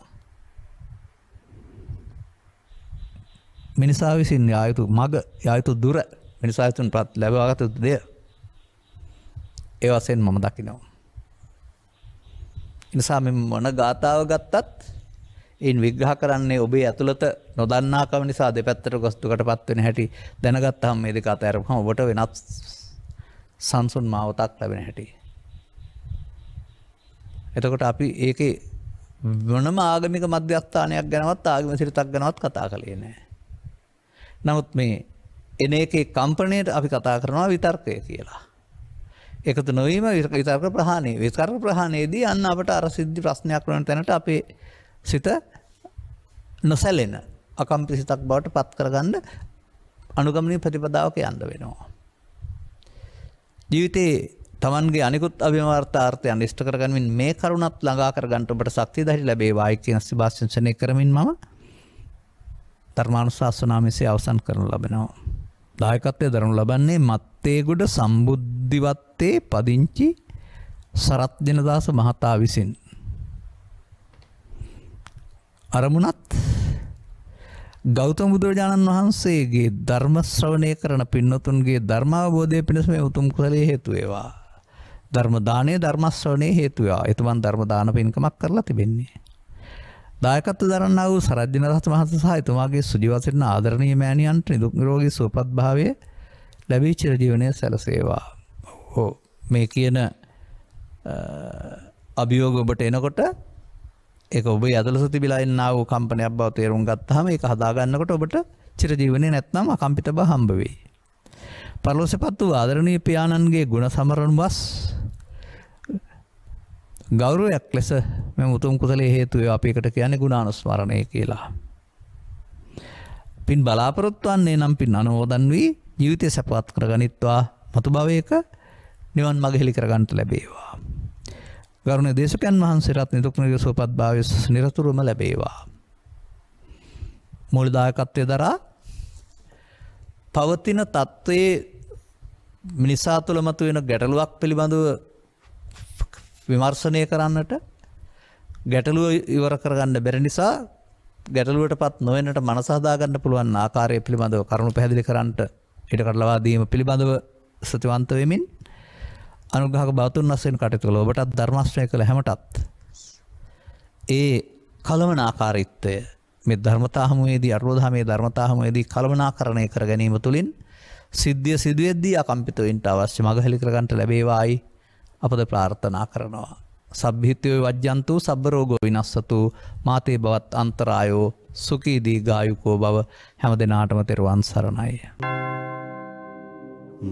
මිනිසා විසින් යා යුතු මග යා යුතු දුර මිනිසා විසින් ලැබවාගත යුතු දෙය ඒ වශයෙන් මම දකිනවා. නිසා මේ මොන ගාතාව ගත්තත් ඒන් විග්‍රහ කරන්නේ ඔබේ ඇතුළත නොදන්නාකම නිසා දෙපැත්තට ගොස් දුකටපත් වෙන හැටි දැනගත්තාම මේ දෙක අතරම ඔබට වෙනත් සංසුන් මාවතක් ලැබෙන හැටි. එතකොට අපි ඒකේ මොනම ආගමික මධ්‍යස්ථානයක් ගැනවත් ආගමික සිරිතක් ගැනවත් කතා කළේ නැහැ. නමුත් මේ එන එකේ කම්පණයට අපි කතා කරනවා විතර්කය කියලා. එකතු නොවීම විතර්ක ප්‍රහාණය. විතර්ක ප්‍රහාණයේදී අන්න අපට අර සිද්ධි ප්‍රශ්නයක් වන තැනට අපේ සිත නොසැලෙන අකම්පිත සිතක් බවට පත් කරගන්න අනුගමනීය ප්‍රතිපදාවක යන්න වෙනවා. ජීවිතේ තමන්ගේ අනිකුත් අභිමාර්ථාර්ථයන් ඉෂ්ට කරගනිමින් මේ කරුණත් ළඟා කරගන්න ඔබට ශක්තිය ධෛර්ය ලැබේවායි කියන සිභාෂංසනය කරමින් මම ධර්මානුශාසනාව මෙසේ අවසන් කරනු ලබනවා. දායකත්වයේ දරනු ලබන්නේ මත්තේගොඩ සම්බුද්ධිවත්තේ පදිංචි සරත් දිනදාස මහතා විසින්. අරමුණත් ගෞතම බුදුරජාණන් වහන්සේගේ ධර්ම ශ්‍රවණය කරන පින්නතුන්ගේ ධර්මාවබෝධය පිණිස මේ උතුම් කුසලයේ හේතු වේවා. ධර්ම දානයේ ධර්ම ශ්‍රවණයේ හේතු වේවා. එතුමන් ධර්ම දාන පින්කමක් කරලා තිබෙන්නේ. දායකත්ව දරන්නා වූ සරත් දිනදාස මහතා සහ එතුමාගේ සුජීවව සිටින ආදරණීය මෑණියන්ට නිදුක් නිරෝගී සුවපත් භාවය ලැබී චිර ජීවනය සැලසේවා. මේ කියන අභියෝග ඔබට එනකොට ඒක ඔබේ ඇතුළත තිබිලා ඉන්නා වූ කම්පනයක් බව තේරුම් ගත්තාම ඒක හදා ගන්නකොට ඔබට චිර ජීවනයේ නැත්නම් අකම්පිත බව හම්බ වෙයි. පරලෝසපත් වූ ආදරණීය පියාණන්ගේ ගුණ සමරන වස් ගෞරවයක් ලෙස මේ උතුම් කුසලයේ හේතු වේ අපි එකට කියන්නේ ගුණානුස්මරණය කියලා. පින් බලාපොරොත්තු වන්නේ නම් පින් අනුමෝදන් වී ජීවිතය සපවත් කරගනිත්වා මතු භවයක නිවන් මඟ හෙළි කරගන්නට ලැබේවා. ගරුණීය දේශකයන් වහන්සේලාත් නිදුක් නිරෝගී සුවපත් භාවය නිරතුරුවම ලැබේවා. මූල දායකත්වයේ දරා පවතින තත්ත්වයේ මිනිසා තුළ මතුවෙන ගැටලුවක් පිළිබඳව විමර්ශනය කරන්නට ගැටලුව ඉවර කරගන්න බැරි නිසා ගැටලුවටපත් නොවෙන්නට මනස හදාගන්න පුළුවන් ආකාරය පිළිබඳව කරුණු පැහැදිලි කරන්නට ඉඩකඩ ලබා දීම පිළිබඳව සතිවන්ත වෙමින් අනුග්‍රහක බවතුන් වශයෙන් කටයුතු කළ ඔබටත් ධර්මාශ්‍රය කළ හැමටත් ඒ කලමනාකාරීත්වය මේ ධර්මතා හමුවේදී අරුවදහමේ ධර්මතා හමුවේදී කලමනාකරණය කර ගැනීම තුළින් සිද්ධිය සිදුවෙද්දී අකම්පිත වෙන්න අවශ්‍ය මඟ හෙළි කරගන්නට ලැබේවායි අපද ප්‍රාර්ථනා කරනවා. සබ්බිහිතයෝ වජ්ජන්තු සබ්බ රෝගෝ විනස්සතු මාතේ බවත් අන්තරායෝ සුඛී දීඝායුකෝ බව හැම දිනාටම තෙරුවන් සරණයි.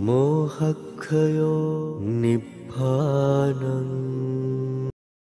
मोहक्षयो निब्बानं